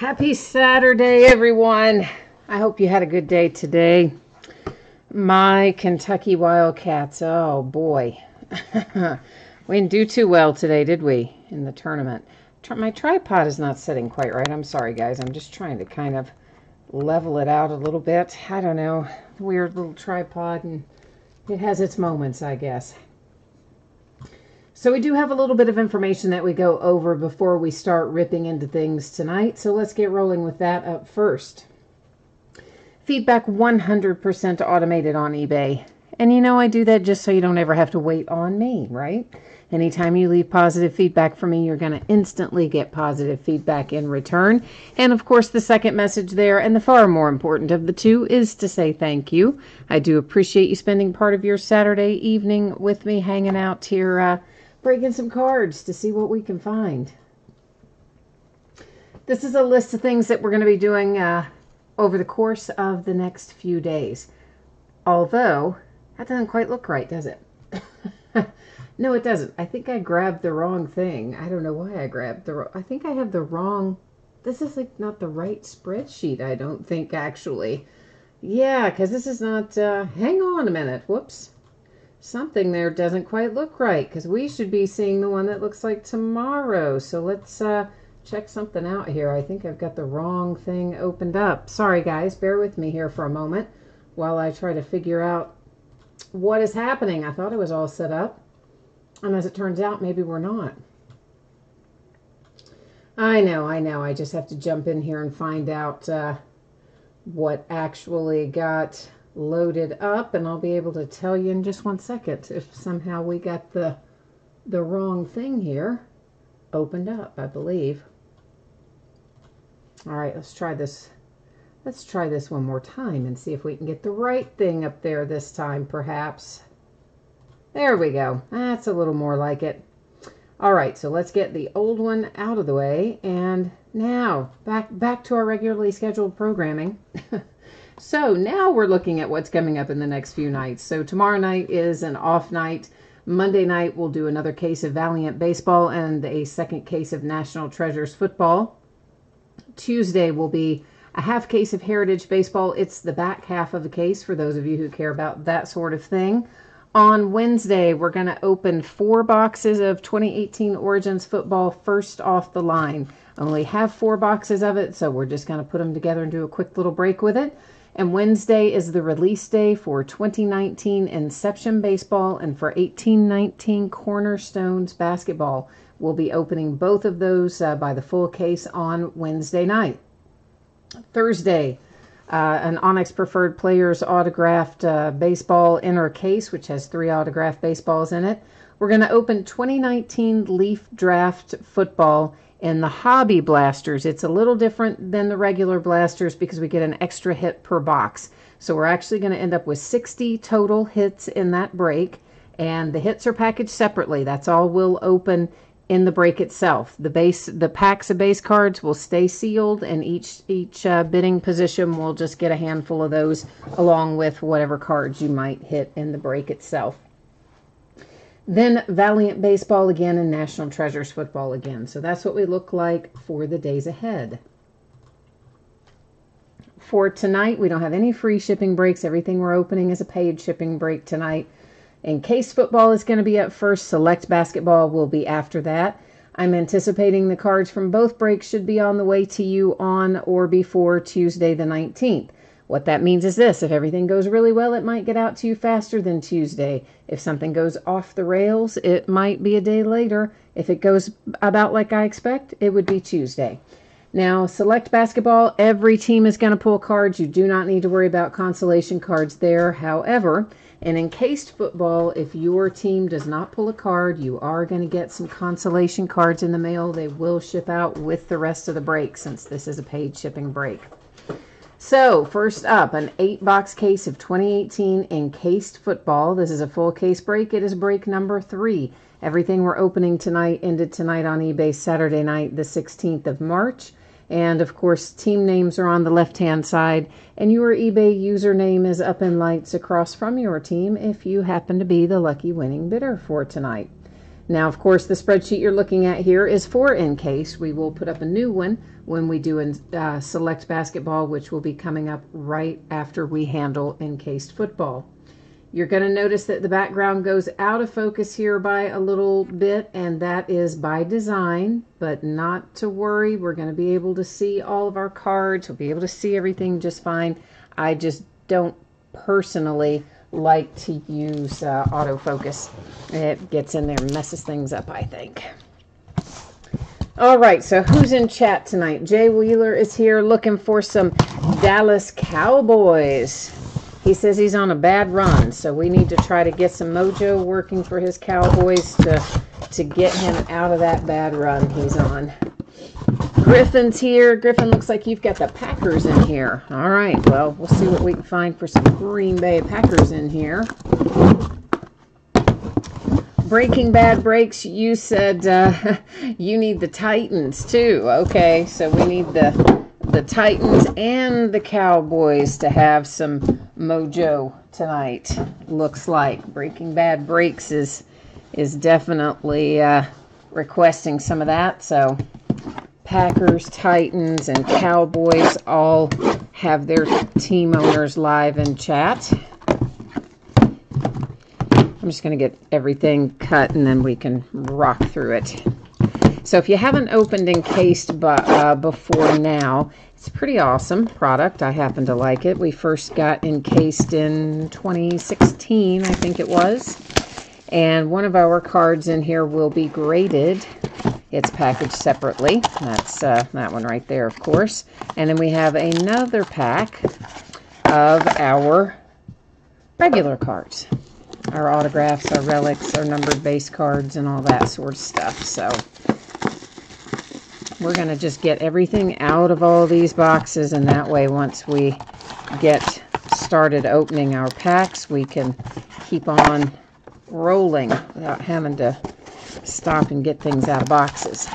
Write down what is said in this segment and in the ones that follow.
Happy Saturday, everyone. I hope you had a good day today. My Kentucky Wildcats, oh boy. We didn't do too well today, did we, in the tournament? My tripod is not sitting quite right. I'm sorry, guys. I'm just trying to kind of level it out a little bit. I don't know. Weird little tripod, and it has its moments, I guess. So we do have a little bit of information that we go over before we start ripping into things tonight. So let's get rolling with that up first. Feedback 100% automated on eBay. And you know I do that just so you don't ever have to wait on me, right? Anytime you leave positive feedback for me, you're going to instantly get positive feedback in return. And of course, the second message there, and the far more important of the two, is to say thank you. I do appreciate you spending part of your Saturday evening with me, hanging out here, breaking some cards to see what we can find. This is a list of things that we're going to be doing over the course of the next few days. Although, that doesn't quite look right, does it? No, it doesn't. I think I grabbed the wrong thing. I don't know why I grabbed the wrong. I think I have the wrong. This is like not the right spreadsheet, I don't think, actually. Yeah, because this is not. Hang on a minute. Whoops. Something there doesn't quite look right, because we should be seeing the one that looks like tomorrow. So let's check something out here. I think I've got the wrong thing opened up. Sorry, guys. Bear with me here for a moment while I try to figure out what is happening. I thought it was all set up. And as it turns out, maybe we're not. I know. I just have to jump in here and find out what actually got loaded up, and I'll be able to tell you in just 1 second if somehow we got the wrong thing here opened up, I believe. All right, let's try this. Let's try this one more time and see if we can get the right thing up there this time, perhaps. There we go. That's a little more like it. All right, so let's get the old one out of the way, and now back to our regularly scheduled programming. So now we're looking at what's coming up in the next few nights. So tomorrow night is an off night. Monday night we'll do another case of Valiant Baseball and a second case of National Treasures Football. Tuesday will be a half case of Heritage Baseball. It's the back half of the case for those of you who care about that sort of thing. On Wednesday, we're going to open 4 boxes of 2018 Origins Football first off the line. I only have 4 boxes of it, so we're just going to put them together and do a quick little break with it. And Wednesday is the release day for 2019 Inception Baseball and for 1819 Cornerstones Basketball. We'll be opening both of those by the full case on Wednesday night. Thursday, an Onyx Preferred Players autographed baseball inner case, which has 3 autographed baseballs in it. We're going to open 2019 Leaf Draft Football in the Hobby Blasters. It's a little different than the regular blasters because we get an extra hit per box. So we're actually going to end up with 60 total hits in that break, and the hits are packaged separately. That's all we'll open in the break itself. The packs of base cards will stay sealed, and each bidding position will just get a handful of those along with whatever cards you might hit in the break itself. Then Valiant Baseball again and National Treasures Football again. So that's what we look like for the days ahead. For tonight, we don't have any free shipping breaks. Everything we're opening is a paid shipping break tonight. Encased Football is going to be up first. Select Basketball will be after that. I'm anticipating the cards from both breaks should be on the way to you on or before Tuesday the 19th. What that means is this: if everything goes really well, it might get out to you faster than Tuesday. If something goes off the rails, it might be a day later. If it goes about like I expect, it would be Tuesday. Now, Select Basketball, every team is going to pull cards. You do not need to worry about consolation cards there. However, in Encased Football, if your team does not pull a card, you are going to get some consolation cards in the mail. They will ship out with the rest of the break since this is a paid shipping break. So, first up, an 8-box case of 2018 Encased Football. This is a full case break. It is break number 3. Everything we're opening tonight ended tonight on eBay Saturday night, the 16th of March. And, of course, team names are on the left-hand side, and your eBay username is up in lights across from your team if you happen to be the lucky winning bidder for tonight. Now, of course, the spreadsheet you're looking at here is for Encased. We will put up a new one when we do select basketball, which will be coming up right after we handle encased football. You're going to notice that the background goes out of focus here by a little bit, and that is by design, but not to worry. We're going to be able to see all of our cards. We'll be able to see everything just fine. I just don't personally like to use autofocus. It gets in there and messes things up, I think. All right, so who's in chat tonight? Jay Wheeler is here looking for some Dallas Cowboys. He says he's on a bad run, so we need to try to get some mojo working for his Cowboys to get him out of that bad run he's on. Griffin's here. Griffin, looks like you've got the Packers in here. All right, well, we'll see what we can find for some Green Bay Packers in here. Breaking Bad Breaks, you said you need the Titans too. Okay, so we need the Titans and the Cowboys to have some mojo tonight, looks like. Breaking Bad Breaks is definitely requesting some of that. So Packers, Titans, and Cowboys all have their team owners live in chat. I'm just going to get everything cut and then we can rock through it. So if you haven't opened Encased before now, it's a pretty awesome product. I happen to like it. We first got Encased in 2016, I think it was. And one of our cards in here will be graded. It's packaged separately. That's that one right there, of course. And then we have another pack of our regular cards. Our autographs, our relics, our numbered base cards, and all that sort of stuff. So we're going to just get everything out of all these boxes, and that way once we get started opening our packs, we can keep on rolling without having to stop and get things out of boxes.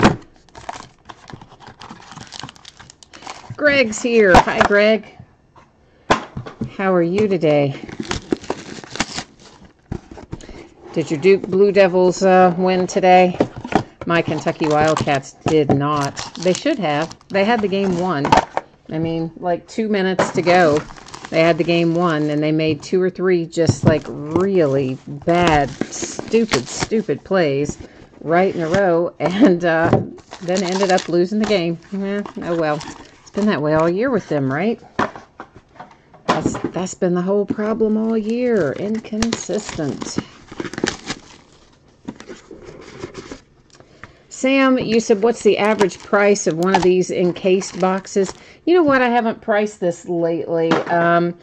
Greg's here. Hi, Greg. How are you today? Did your Duke Blue Devils win today? My Kentucky Wildcats did not. They should have. They had the game won. I mean, like 2 minutes to go. They had the game won, and they made 2 or 3 just like really bad, stupid plays right in a row, and then ended up losing the game. Oh well. It's been that way all year with them, right? That's been the whole problem all year. Inconsistent. Sam, you said, what's the average price of one of these encased boxes? You know what? I haven't priced this lately. I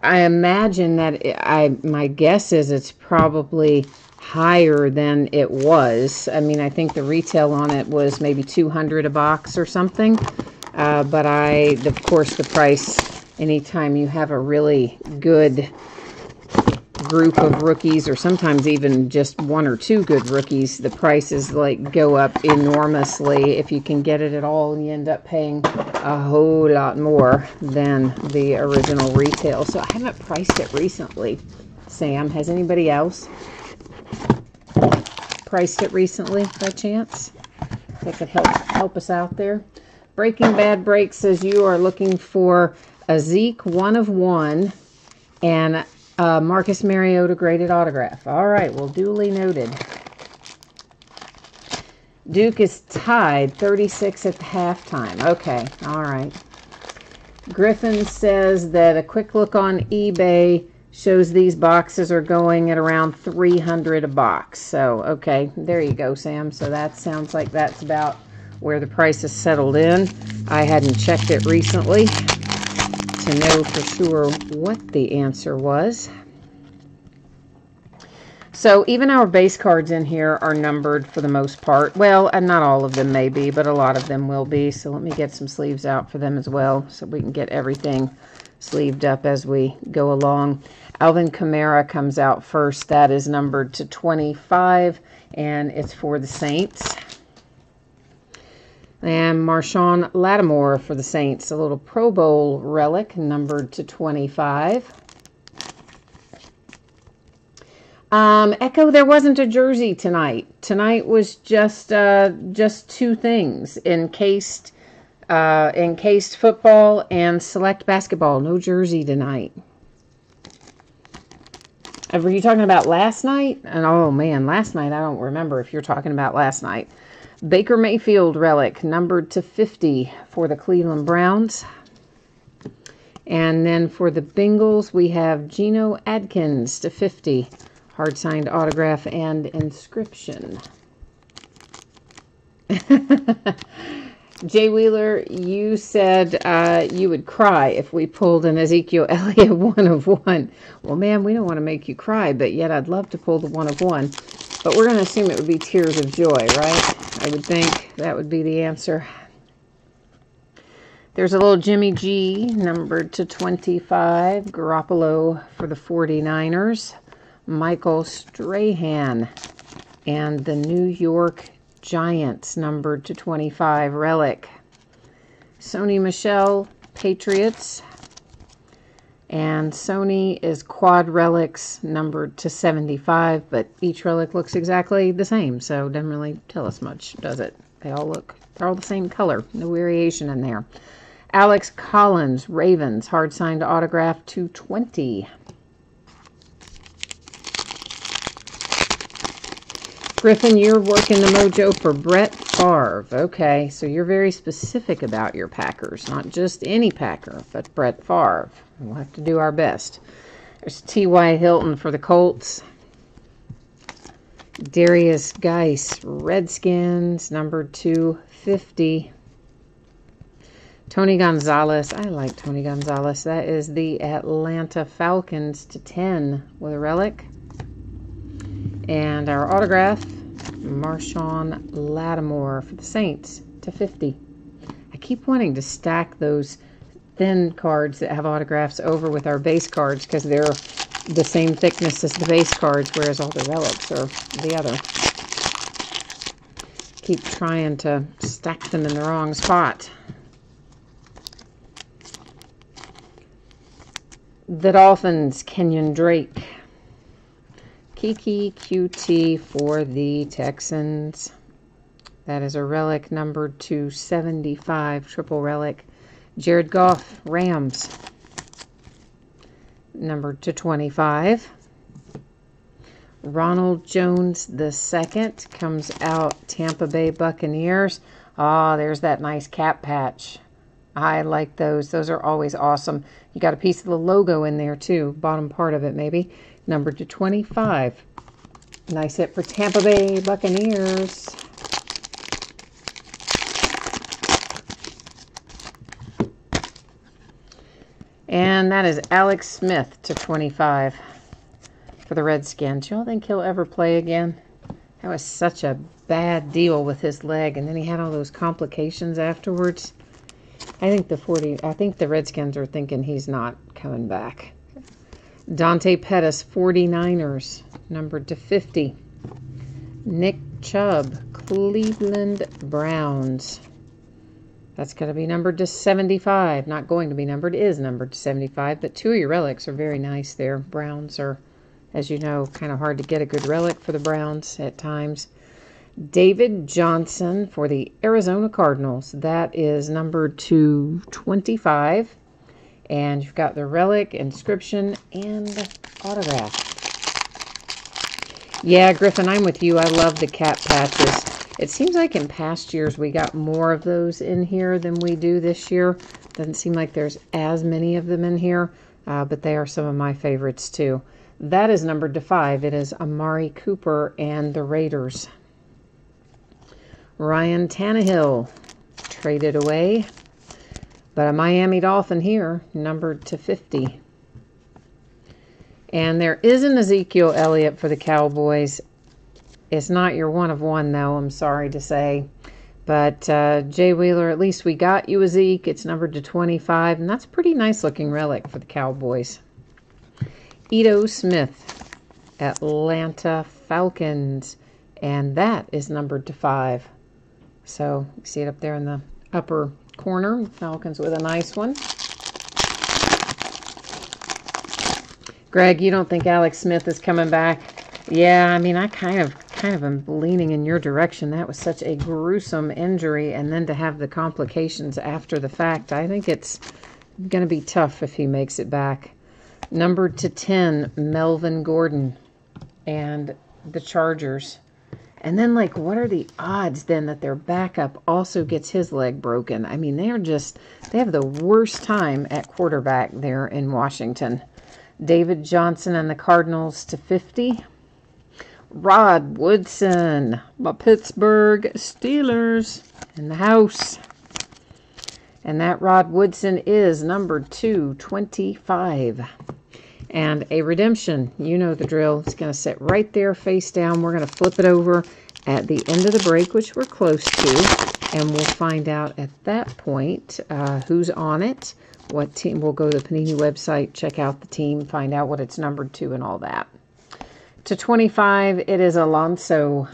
imagine that my guess is it's probably higher than it was. I mean, I think the retail on it was maybe $200 a box or something. But of course, the price, anytime you have a really good group of rookies, or sometimes even just 1 or 2 good rookies, the prices like go up enormously if you can get it at all, and you end up paying a whole lot more than the original retail. So I haven't priced it recently. Sam, has anybody else priced it recently by chance that could help us out there? Breaking Bad Break says you are looking for a Zeke 1 of 1 and Marcus Mariota graded autograph. All right, well, duly noted. Duke is tied 36 at the halftime. Okay, all right. Griffin says that a quick look on eBay shows these boxes are going at around $300 a box. So, okay, there you go, Sam. So that sounds like that's about where the price is settled in. I hadn't checked it recently to know for sure what the answer was. So even our base cards in here are numbered for the most part. Well, and not all of them may be, but a lot of them will be. So let me get some sleeves out for them as well, so we can get everything sleeved up as we go along. Alvin Kamara comes out first. That is numbered to 25, and it's for the Saints. And Marshawn Lattimore for the Saints, a little Pro Bowl relic, numbered to 25. Echo, there wasn't a jersey tonight. Tonight was just 2 things. Encased encased football and select basketball. No jersey tonight. Were you talking about last night? And oh man, last night, I don't remember if you're talking about last night. Baker Mayfield relic, numbered to 50 for the Cleveland Browns. And then for the Bengals, we have Geno Adkins to 50. Hard signed autograph and inscription. Jay Wheeler, you said you would cry if we pulled an Ezekiel Elliott 1 of 1. Well, man, we don't want to make you cry, but yet I'd love to pull the 1 of 1. But we're going to assume it would be tears of joy, right? I would think that would be the answer. There's a little Jimmy G, numbered to 25. Garoppolo for the 49ers. Michael Strahan and the New York Giants, numbered to 25, relic. Sony Michel, Patriots. And Sony is quad relics, numbered to 75, but each relic looks exactly the same, so it doesn't really tell us much, does it? They're all the same color, no variation in there. Alex Collins, Ravens, hard signed autograph, 220. Griffin, you're working the mojo for Brett Favre. Okay, so you're very specific about your Packers. Not just any Packer, but Brett Favre. We'll have to do our best. There's T.Y. Hilton for the Colts. Darius Geis, Redskins, numbered 250. Tony Gonzalez. I like Tony Gonzalez. That is the Atlanta Falcons to 10 with a relic. And our autograph, Marshawn Lattimore for the Saints to 50. I keep wanting to stack those thin cards that have autographs over with our base cards because they're the same thickness as the base cards, whereas all the relics are the other. Keep trying to stack them in the wrong spot. The Dolphins, Kenyon Drake. Kiki QT for the Texans. That is a relic numbered to 75, triple relic. Jared Goff, Rams, numbered to 25. Ronald Jones II comes out, Tampa Bay Buccaneers. Ah, there's that nice cap patch. I like those. Those are always awesome. You got a piece of the logo in there too, bottom part of it maybe. Numbered to 25. Nice hit for Tampa Bay Buccaneers. And that is Alex Smith to 25 for the Redskins. Do you all think he'll ever play again? That was such a bad deal with his leg, and then he had all those complications afterwards. I think the Redskins are thinking he's not coming back. Dante Pettis, 49ers, numbered to 50. Nick Chubb, Cleveland Browns. That's going to be numbered to 75. Not going to be numbered, is numbered to 75. But two of your relics are very nice there. Browns are, as you know, kind of hard to get a good relic for the Browns at times. David Johnson for the Arizona Cardinals. That is numbered to 25. And you've got the relic, inscription, and autograph. Yeah, Griffin, I'm with you. I love the cap patches. It seems like in past years we got more of those in here than we do this year. Doesn't seem like there's as many of them in here, but they are some of my favorites too. That is numbered to 5. It is Amari Cooper and the Raiders. Ryan Tannehill, traded away. But a Miami Dolphin here, numbered to 50. And there is an Ezekiel Elliott for the Cowboys. It's not your 1 of 1, though, I'm sorry to say. But Jay Wheeler, at least we got you a Zeke. It's numbered to 25, and that's a pretty nice-looking relic for the Cowboys. Ito Smith, Atlanta Falcons, and that is numbered to 5. So you see it up there in the upper corner. Falcons with a nice one. Greg, you don't think Alex Smith is coming back? Yeah, I mean, I kind of kind of am leaning in your direction. That was such a gruesome injury, and then to have the complications after the fact, I think it's going to be tough if he makes it back. Numbered to 10, Melvin Gordon and the Chargers. And then, like, what are the odds then that their backup also gets his leg broken? I mean, they have the worst time at quarterback there in Washington. David Johnson and the Cardinals to 50. Rod Woodson, my Pittsburgh Steelers in the house. And that Rod Woodson is number 225. And a redemption, you know the drill. It's going to sit right there face down. We're going to flip it over at the end of the break, which we're close to. And we'll find out at that point who's on it, what team. We'll go to the Panini website, check out the team, find out what it's numbered to and all that. To 25, it is Alonso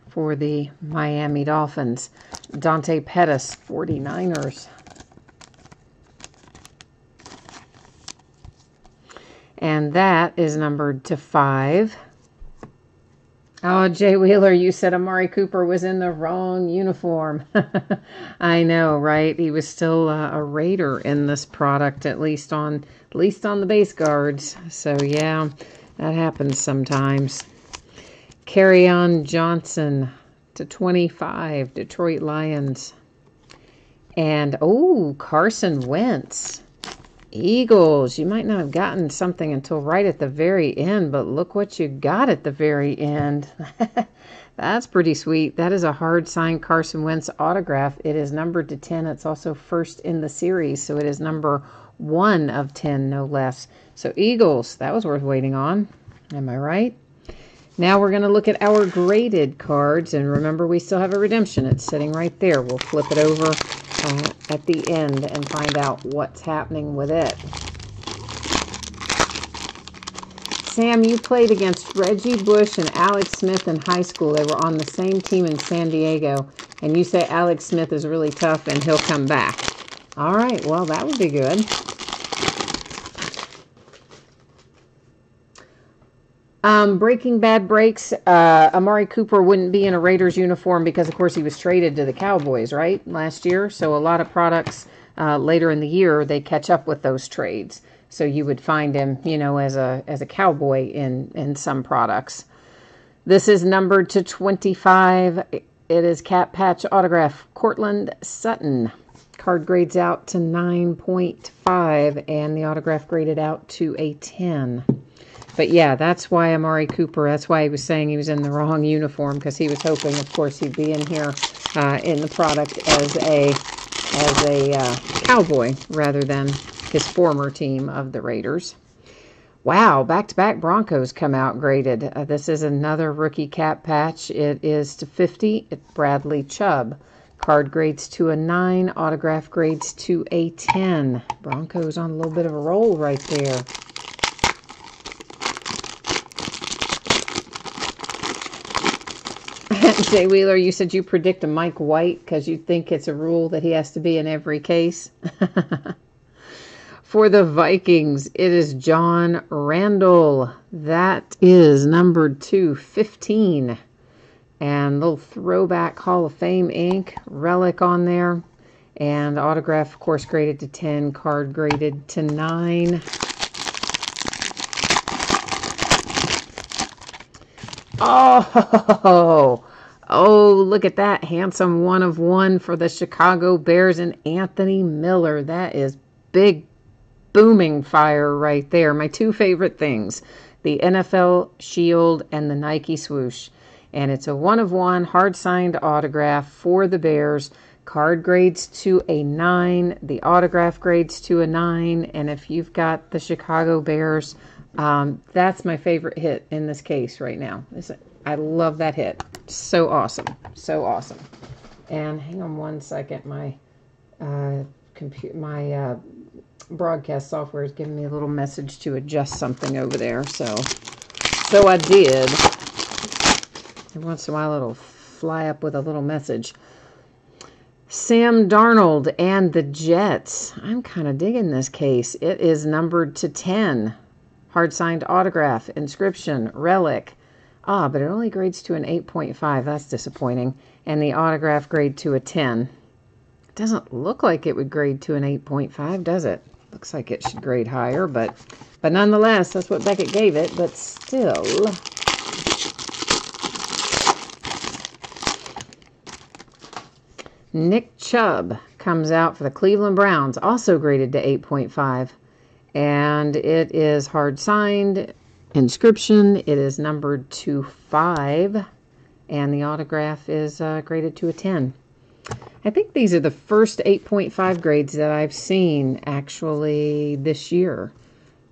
for the Miami Dolphins. Dante Pettis, 49ers. And that is numbered to 5. Oh, Jay Wheeler, you said Amari Cooper was in the wrong uniform. I know, right? He was still a Raider in this product, at least on the base guards. So yeah, that happens sometimes. Kerryon Johnson to 25, Detroit Lions. And oh, Carson Wentz, Eagles. You might not have gotten something until right at the very end, but look what you got at the very end. That's pretty sweet. That is a hard signed Carson Wentz autograph. It is numbered to 10. It's also first in the series, so it is number 1 of 10, no less. So Eagles, that was worth waiting on. Am I right? Now we're going to look at our graded cards, and remember we still have a redemption. It's sitting right there. We'll flip it over at the end and find out what's happening with it. Sam, you played against Reggie Bush and Alex Smith in high school. They were on the same team in San Diego, and you say Alex Smith is really tough and he'll come back. All right, well, that would be good. Breaking Bad breaks. Amari Cooper wouldn't be in a Raiders uniform because, of course, he was traded to the Cowboys, right, last year. So a lot of products later in the year, they catch up with those trades. So you would find him, you know, as a Cowboy in some products. This is numbered to 25. It is Cat Patch Autograph, Cortland Sutton. Card grades out to 9.5, and the autograph graded out to a 10. But yeah, that's why Amari Cooper, that's why he was saying he was in the wrong uniform, because he was hoping, of course, he'd be in here in the product as a Cowboy rather than his former team of the Raiders. Wow, back-to-back Broncos come out graded. This is another rookie Cat Patch. It is to 50. It's Bradley Chubb. Card grades to a 9. Autograph grades to a 10. Broncos on a little bit of a roll right there. Jay Wheeler, you said you predict a Mike White because you think it's a rule that he has to be in every case. For the Vikings, it is John Randall. That is numbered to 15. And little throwback Hall of Fame ink relic on there. And autograph, of course, graded to 10. Card graded to 9. Oh, look at that. Handsome 1 of 1 for the Chicago Bears and Anthony Miller. That is big, booming fire right there. My 2 favorite things, the NFL Shield and the Nike swoosh. And it's a 1 of 1 hard-signed autograph for the Bears. Card grades to a 9. The autograph grades to a 9. And if you've got the Chicago Bears, that's my favorite hit in this case right now. I love that hit. So awesome. So awesome. And hang on one second. My broadcast software is giving me a little message to adjust something over there. So I did. Every once in a while it'll fly up with a little message. Sam Darnold and the Jets. I'm kind of digging this case. It is numbered to 10. Hard signed autograph, inscription, relic. Ah, but it only grades to an 8.5. That's disappointing. And the autograph grade to a 10. It doesn't look like it would grade to an 8.5, does it? Looks like it should grade higher, but nonetheless, that's what Beckett gave it. But still, Nick Chubb comes out for the Cleveland Browns, also graded to 8.5. And it is hard signed, inscription. It is numbered to 5, and the autograph is graded to a 10. I think these are the first 8.5 grades that I've seen actually this year.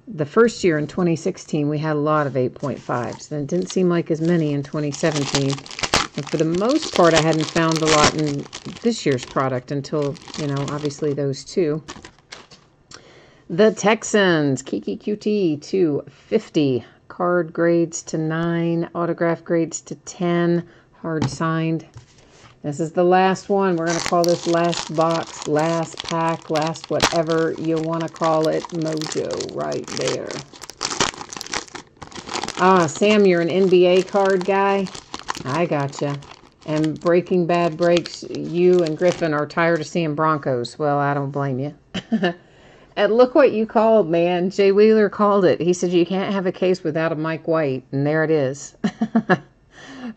The first year in 2016, we had a lot of 8.5s. And it didn't seem like as many in 2017. And for the most part, I hadn't found a lot in this year's product until, obviously those two. The Texans, Kiki QT to 50. Card grades to 9. Autograph grades to 10. Hard signed. This is the last one. We're going to call this last box, last pack, last whatever you want to call it. Mojo right there. Ah, Sam, you're an NBA card guy? I gotcha. And Breaking Bad breaks, you and Griffin are tired of seeing Broncos. Well, I don't blame you. And look what you called, man. Jay Wheeler called it. He said you can't have a case without a Mike White. And there it is.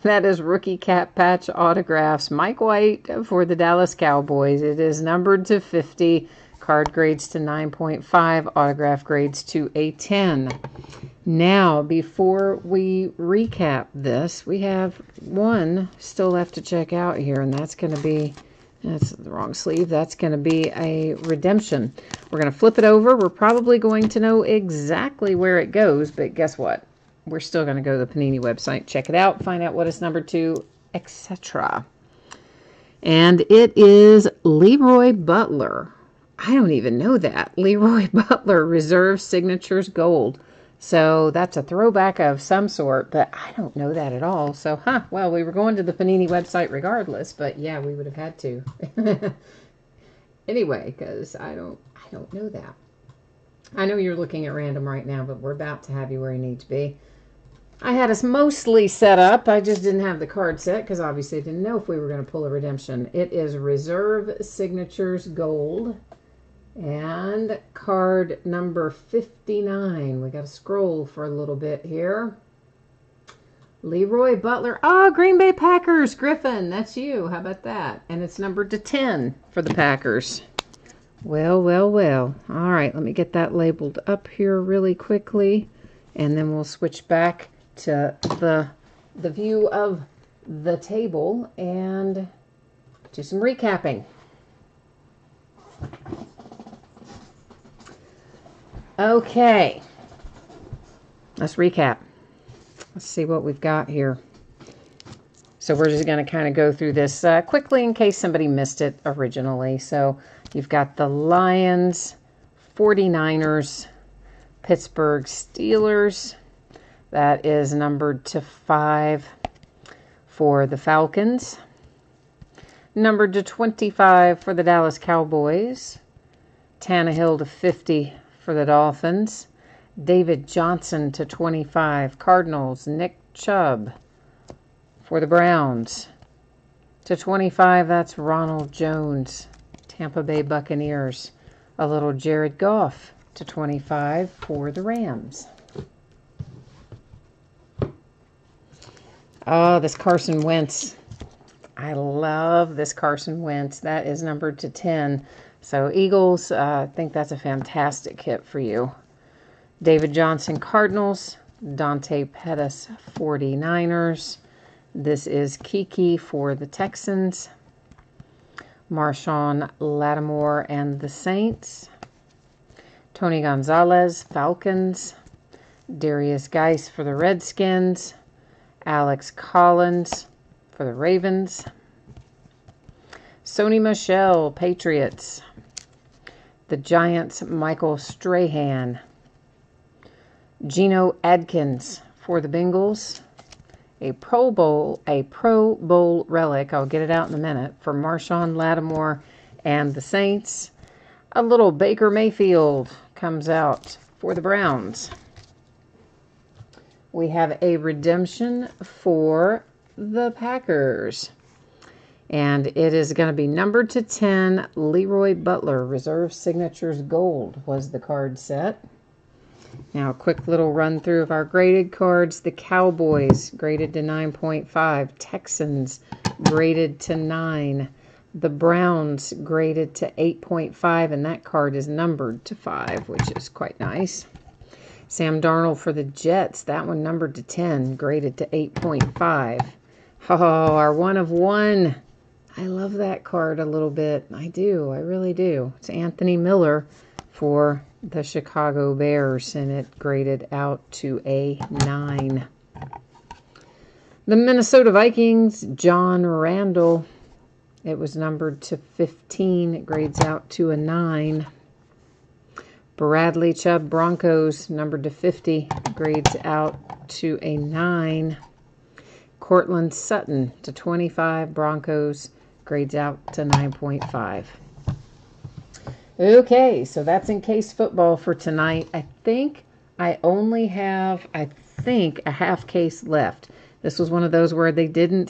That is rookie cap patch autographs. Mike White for the Dallas Cowboys. It is numbered to 50. Card grades to 9.5. Autograph grades to a 10. Now, before we recap this, we have one still left to check out here. And that's going to be... That's the wrong sleeve. That's going to be a redemption. We're going to flip it over. We're probably going to know exactly where it goes, but guess what? We're still going to go to the Panini website, check it out, find out what it's numbered to, etc. And it is Leroy Butler. I don't even know that. Leroy Butler Reserve Signatures Gold. So that's a throwback of some sort, but I don't know that at all. So, well, we were going to the Panini website regardless, but yeah, we would have had to. Anyway, because I don't know that. I know you're looking at random right now, but we're about to have you where you need to be. I had us mostly set up. I just didn't have the card set because obviously I didn't know if we were going to pull a redemption. It is Reserve Signatures Gold. And card number 59. We got to scroll for a little bit here. Leroy Butler. Oh, Green Bay Packers. Griffin, that's you. How about that? And it's numbered to 10 for the Packers. Well, well, well. All right, let me get that labeled up here really quickly. And then we'll switch back to the view of the table and do some recapping. Okay, let's recap. Let's see what we've got here. So we're just going to kind of go through this quickly in case somebody missed it originally. So you've got the Lions, 49ers, Pittsburgh Steelers. That is numbered to 5 for the Falcons. Numbered to 25 for the Dallas Cowboys. Tannehill to 50 for the Dolphins. David Johnson to 25. Cardinals, Nick Chubb for the Browns. To 25, that's Ronald Jones, Tampa Bay Buccaneers. A little Jared Goff to 25 for the Rams. Oh, this Carson Wentz. I love this Carson Wentz. That is numbered to 10. So Eagles, I think that's a fantastic hit for you. David Johnson, Cardinals. Dante Pettis, 49ers. This is Kiki for the Texans. Marshawn Lattimore and the Saints. Tony Gonzalez, Falcons. Darius Geis for the Redskins. Alex Collins for the Ravens. Sony Michel, Patriots. The Giants, Michael Strahan. Geno Adkins for the Bengals. A Pro Bowl relic, I'll get it out in a minute, for Marshawn Lattimore and the Saints. A little Baker Mayfield comes out for the Browns. we have a redemption for the Packers. And it is going to be numbered to 10, Leroy Butler. Reserve Signatures Gold was the card set. Now, a quick little run through of our graded cards. The Cowboys graded to 9.5. Texans graded to 9. The Browns graded to 8.5, and that card is numbered to 5, which is quite nice. Sam Darnold for the Jets, that one numbered to 10, graded to 8.5. Oh, our 1 of 1. I love that card a little bit. I do. I really do. It's Anthony Miller for the Chicago Bears, and it graded out to a 9. The Minnesota Vikings, John Randall. It was numbered to 15. It grades out to a 9. Bradley Chubb Broncos, numbered to 50, grades out to a 9. Cortland Sutton to 25, Broncos, grades out to 9.5. Okay, so that's encased football for tonight. I think I only have, a half case left. This was one of those where they didn't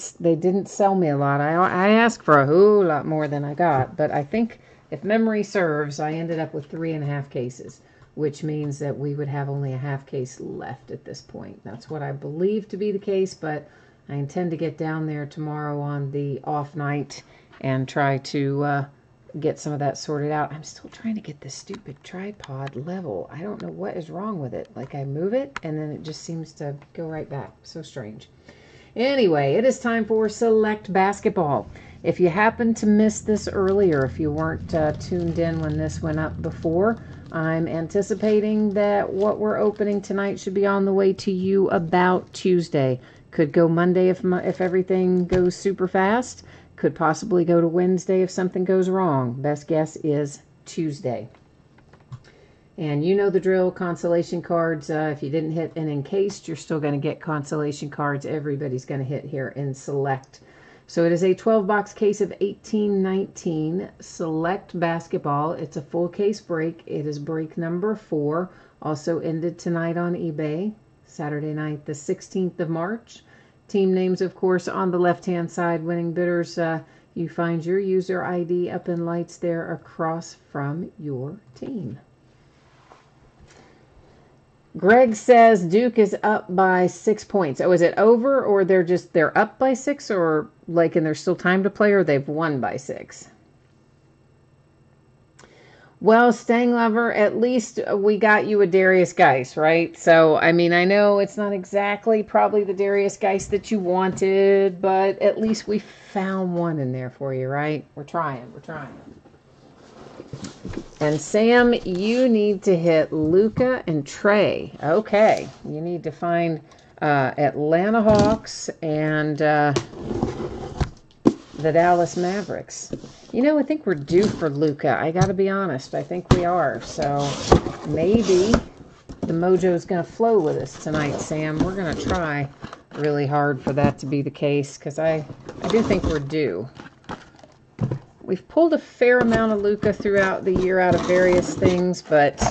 sell me a lot. I asked for a whole lot more than I got, but I think if memory serves, I ended up with 3.5 cases, which means that we would have only a half case left at this point. That's what I believe to be the case, but I intend to get down there tomorrow on the off night and try to get some of that sorted out. I'm still trying to get this stupid tripod level. I don't know what is wrong with it. Like, I move it and then it just seems to go right back. So strange. Anyway, it is time for Select Basketball. If you happen to miss this earlier, if you weren't tuned in when this went up before, I'm anticipating that what we're opening tonight should be on the way to you about Tuesday. Could go Monday if everything goes super fast. Could possibly go to Wednesday if something goes wrong. Best guess is Tuesday. And you know the drill, consolation cards. If you didn't hit an encased, you're still going to get consolation cards. Everybody's going to hit here in Select. So it is a 12-box case of 1819 Select Basketball. It's a full case break. It is break number 4. Also ended tonight on eBay. Saturday night, the 16th of March. Team names, of course, on the left-hand side. Winning bidders, you find your user ID up in lights there across from your team. Greg says Duke is up by 6 points. Oh, is it over, or they're up by 6, or like, and there's still time to play, or they've won by 6? Well, Stang Lover, at least we got you a Darius Geis, right? So, I mean, I know it's not exactly probably the Darius Geis that you wanted, but at least we found one in there for you, right? We're trying. And Sam, you need to hit Luka and Trey. Okay, you need to find Atlanta Hawks and the Dallas Mavericks. You know, I think we're due for Luka. I got to be honest. I think we are. So maybe the mojo's going to flow with us tonight, Sam. We're going to try really hard for that to be the case, because I do think we're due. We've pulled a fair amount of Luka throughout the year out of various things, but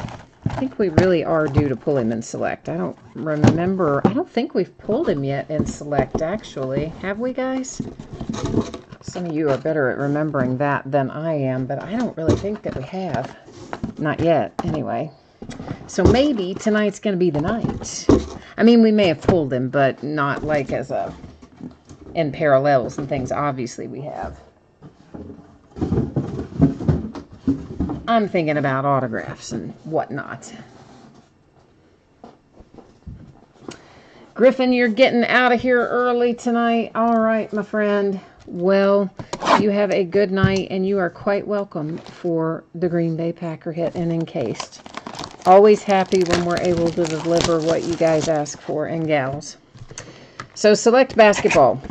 I think we really are due to pull him in Select. I don't remember. I don't think we've pulled him yet in Select, actually. Have we, guys? Some of you are better at remembering that than I am, but I don't really think that we have. Not yet, anyway. So maybe tonight's going to be the night. I mean, we may have pulled him, but not like as in parallels and things. Obviously, we have. I'm thinking about autographs and whatnot. Griffin, you're getting out of here early tonight. All right, my friend. Well, you have a good night, and you are quite welcome for the Green Bay Packer hit and encased. Always happy when we're able to deliver what you guys ask for, and gals. So Select Basketball.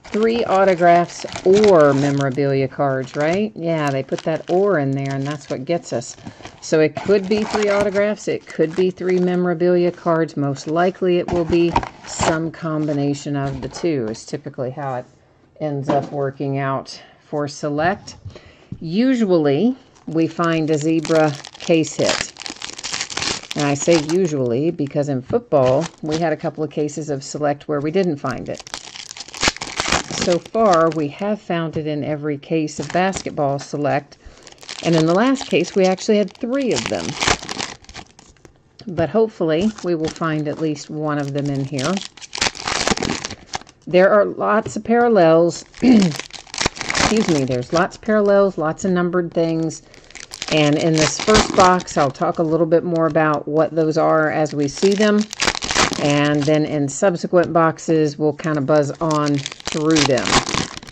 3 autographs or memorabilia cards, right? Yeah, they put that or in there, and that's what gets us. So it could be 3 autographs. It could be 3 memorabilia cards. Most likely it will be some combination of the 2 is typically how it ends up working out for Select. Usually we find a zebra case hit. And I say usually because in football, we had a couple of cases of Select where we didn't find it. So far, we have found it in every case of Basketball Select. And in the last case, we actually had 3 of them. But hopefully, we will find at least one of them in here. There are lots of parallels. Excuse me, there's lots of parallels, lots of numbered things. And in this first box, I'll talk a little bit more about what those are as we see them. And then in subsequent boxes, we'll kind of buzz on through them.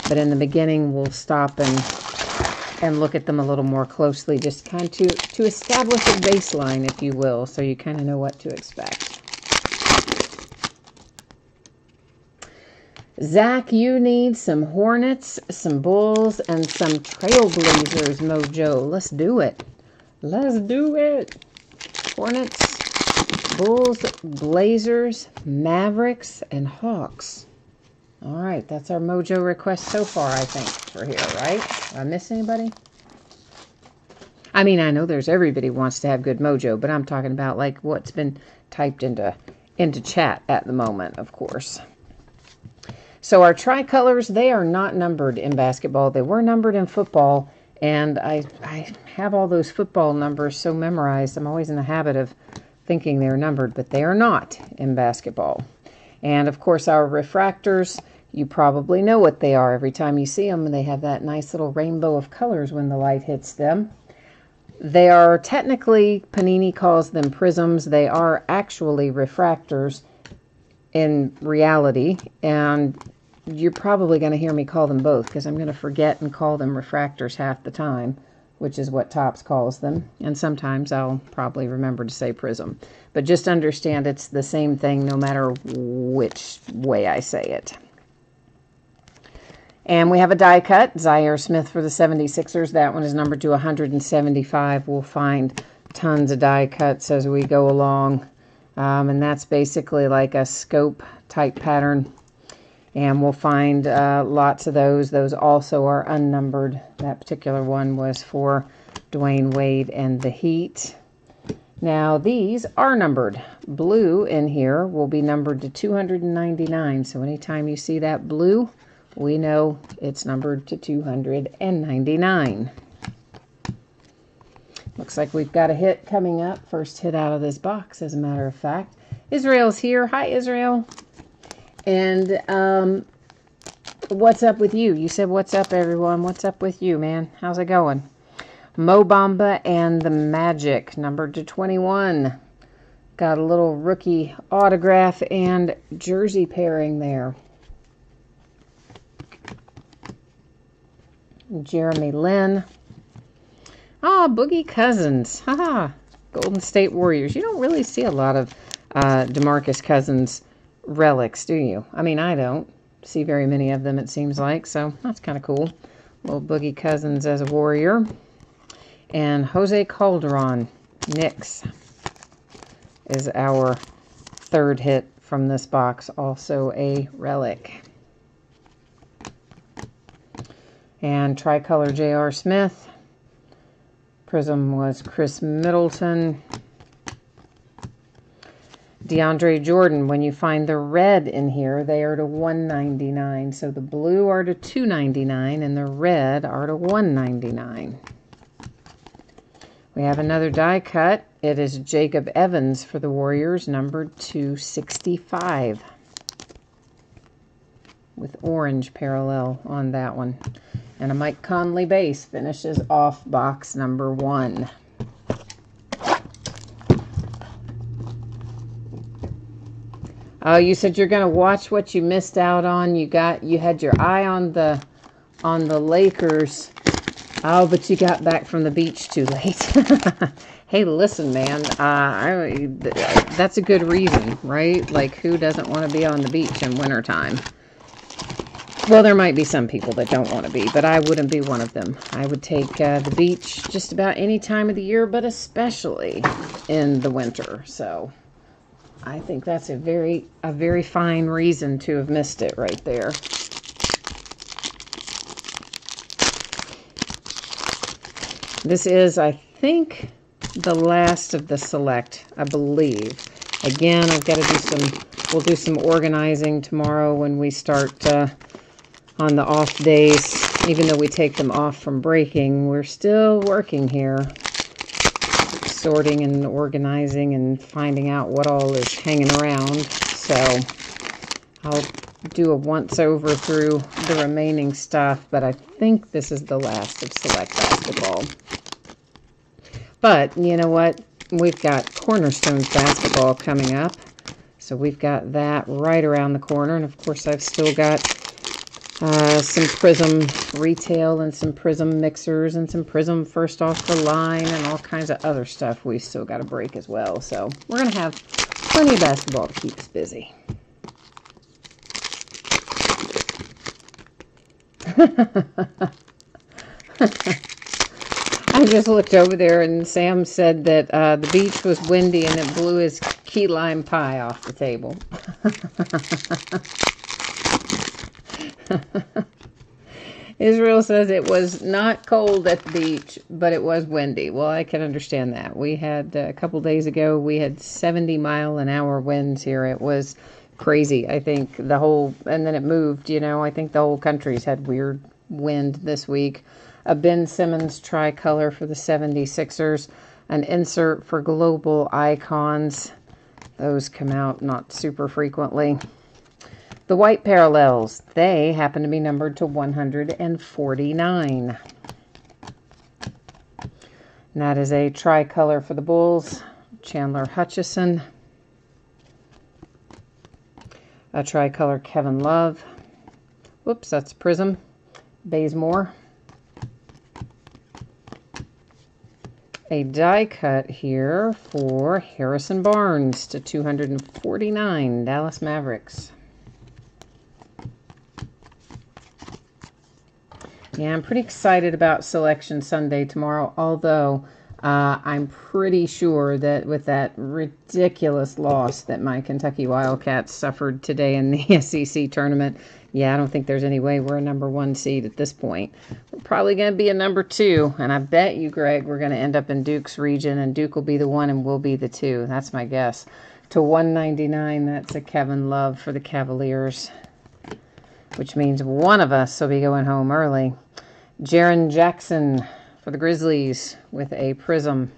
But in the beginning, we'll stop and look at them a little more closely, just kind of to establish a baseline, if you will, so you kind of know what to expect. Zach, you need some Hornets, some Bulls, and some Trailblazers mojo. Let's do it. Let's do it. Hornets, Bulls, Blazers, Mavericks, and Hawks. All right, that's our mojo request so far, I think, for here, right? Did I miss anybody? I mean, I know everybody wants to have good mojo, but I'm talking about like what's been typed into chat at the moment, of course. So our tricolors, they are not numbered in basketball. They were numbered in football, and I have all those football numbers so memorized. I'm always in the habit of thinking they're numbered, but they are not in basketball. And, of course, our refractors, you probably know what they are. Every time you see them, they have that nice little rainbow of colors when the light hits them. They are technically, Panini calls them prisms. They are actually refractors in reality, and you're probably going to hear me call them both because I'm going to forget and call them refractors half the time, which is what Topps calls them. And sometimes I'll probably remember to say prism. But just understand it's the same thing no matter which way I say it. And we have a die cut, Zaire Smith for the 76ers. That one is numbered to 175. We'll find tons of die cuts as we go along. And that's basically like a scope type pattern. And we'll find lots of those. Those also are unnumbered. That particular one was for Dwayne Wade and the Heat. Now these are numbered. Blue in here will be numbered to 299. So anytime you see that blue, we know it's numbered to 299. Looks like we've got a hit coming up. First hit out of this box, as a matter of fact. Israel's here. Hi, Israel. And what's up with you? You said, what's up, everyone? What's up with you, man? How's it going? Mo Bamba and the Magic, numbered to 21. Got a little rookie autograph and jersey pairing there. Jeremy Lin. Oh, Boogie Cousins. Haha. Golden State Warriors. You don't really see a lot of DeMarcus Cousins relics, do you? I mean, I don't see very many of them, it seems like. So that's kind of cool. Little Boogie Cousins as a Warrior. And Jose Calderon, Knicks, is our third hit from this box. Also a relic. And tricolor J.R. Smith. Prism was Chris Middleton. DeAndre Jordan, when you find the red in here, they are to 199. So the blue are to 299 and the red are to 199. We have another die cut. It is Jacob Evans for the Warriors, numbered 265. With orange parallel on that one. And a Mike Conley base finishes off box number 1. Oh, you said you're going to watch what you missed out on. You had your eye on the Lakers. Oh, but you got back from the beach too late. Hey, listen, man. That's a good reason, right? Like, who doesn't want to be on the beach in wintertime? Well, there might be some people that don't want to be, but I wouldn't be one of them. I would take the beach just about any time of the year, but especially in the winter. So I think that's a very fine reason to have missed it right there. This is, I think, the last of the select, I believe. Again, I've got to do we'll do some organizing tomorrow when we start on the off days. Even though we take them off from breaking, we're still working here. Sorting and organizing and finding out what all is hanging around. So I'll do a once over through the remaining stuff, but I think this is the last of Select Basketball. But you know what? We've got Cornerstones Basketball coming up. So we've got that right around the corner. And of course, I've still got some Prism retail and some Prism mixers and some Prism first off the line and all kinds of other stuff we've still got to break as well. So we're going to have plenty of basketball to keep us busy. I just looked over there and Sam said that the beach was windy and it blew his key lime pie off the table. Israel says it was not cold at the beach, but it was windy. Well, I can understand that. We had, a couple days ago, we had 70-mile-an-hour winds here. It was crazy. I think and then it moved, you know. I think the whole country's had weird wind this week. A Ben Simmons tricolor for the 76ers. An insert for Global Icons. Those come out not super frequently. The white parallels, they happen to be numbered to 149. And that is a tricolor for the Bulls, Chandler Hutchison. A tricolor Kevin Love. Whoops, that's Prism. Bazemore. A die cut here for Harrison Barnes to 249, Dallas Mavericks. Yeah, I'm pretty excited about Selection Sunday tomorrow, although I'm pretty sure that with that ridiculous loss that my Kentucky Wildcats suffered today in the SEC tournament, yeah, I don't think there's any way we're a #1 seed at this point. We're probably going to be a #2, and I bet you, Greg, we're going to end up in Duke's region, and Duke will be the 1 and we'll be the 2. That's my guess. To 199, that's a Kevin Love for the Cavaliers, which means one of us will be going home early. Jaren Jackson for the Grizzlies with a Prism.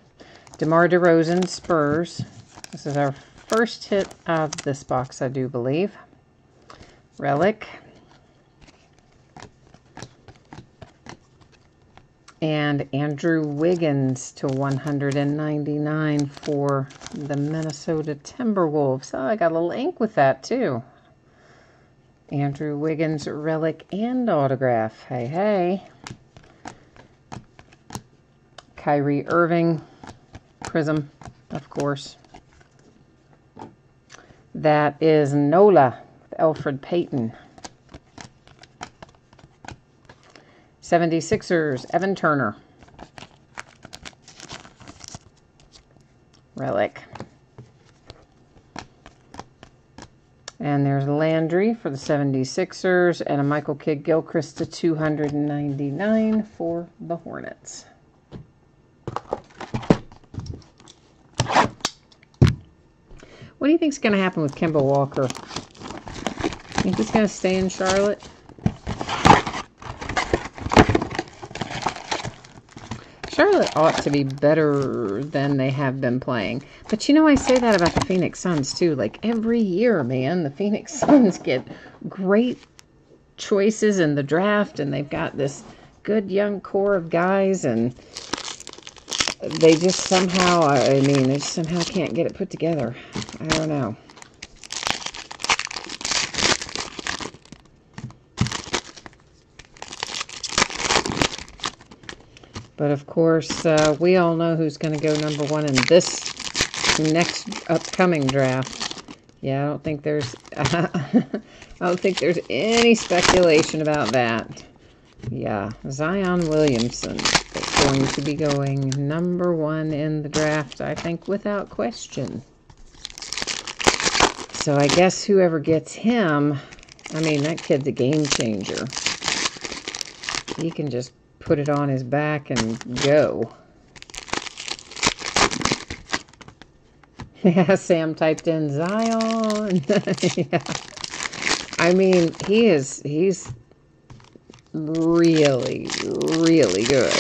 DeMar DeRozan, Spurs. This is our first hit of this box, I do believe. Relic. And Andrew Wiggins to 199 for the Minnesota Timberwolves. Oh, I got a little ink with that too. Andrew Wiggins, relic and autograph. Hey, hey. Kyrie Irving, Prism, of course. That is Nola, Elfrid Payton. 76ers, Evan Turner. Relic. And there's Landry for the 76ers and a Michael Kidd-Gilchrist to 299 for the Hornets. What do you think is going to happen with Kemba Walker? Think he's going to stay in Charlotte? Charlotte ought to be better than they have been playing. But you know, I say that about the Phoenix Suns too. Like every year, man, the Phoenix Suns get great choices in the draft, and they've got this good young core of guys, and they just somehow, they just somehow can't get it put together. I don't know. But of course, we all know who's going to go #1 in this next upcoming draft. Yeah, I don't think there's any speculation about that. Yeah, Zion Williamson is going to be going #1 in the draft, I think, without question. So I guess whoever gets him, that kid's a game changer. He can just put it on his back and go. Yeah, Sam typed in Zion. Yeah. I mean, he's really, really good.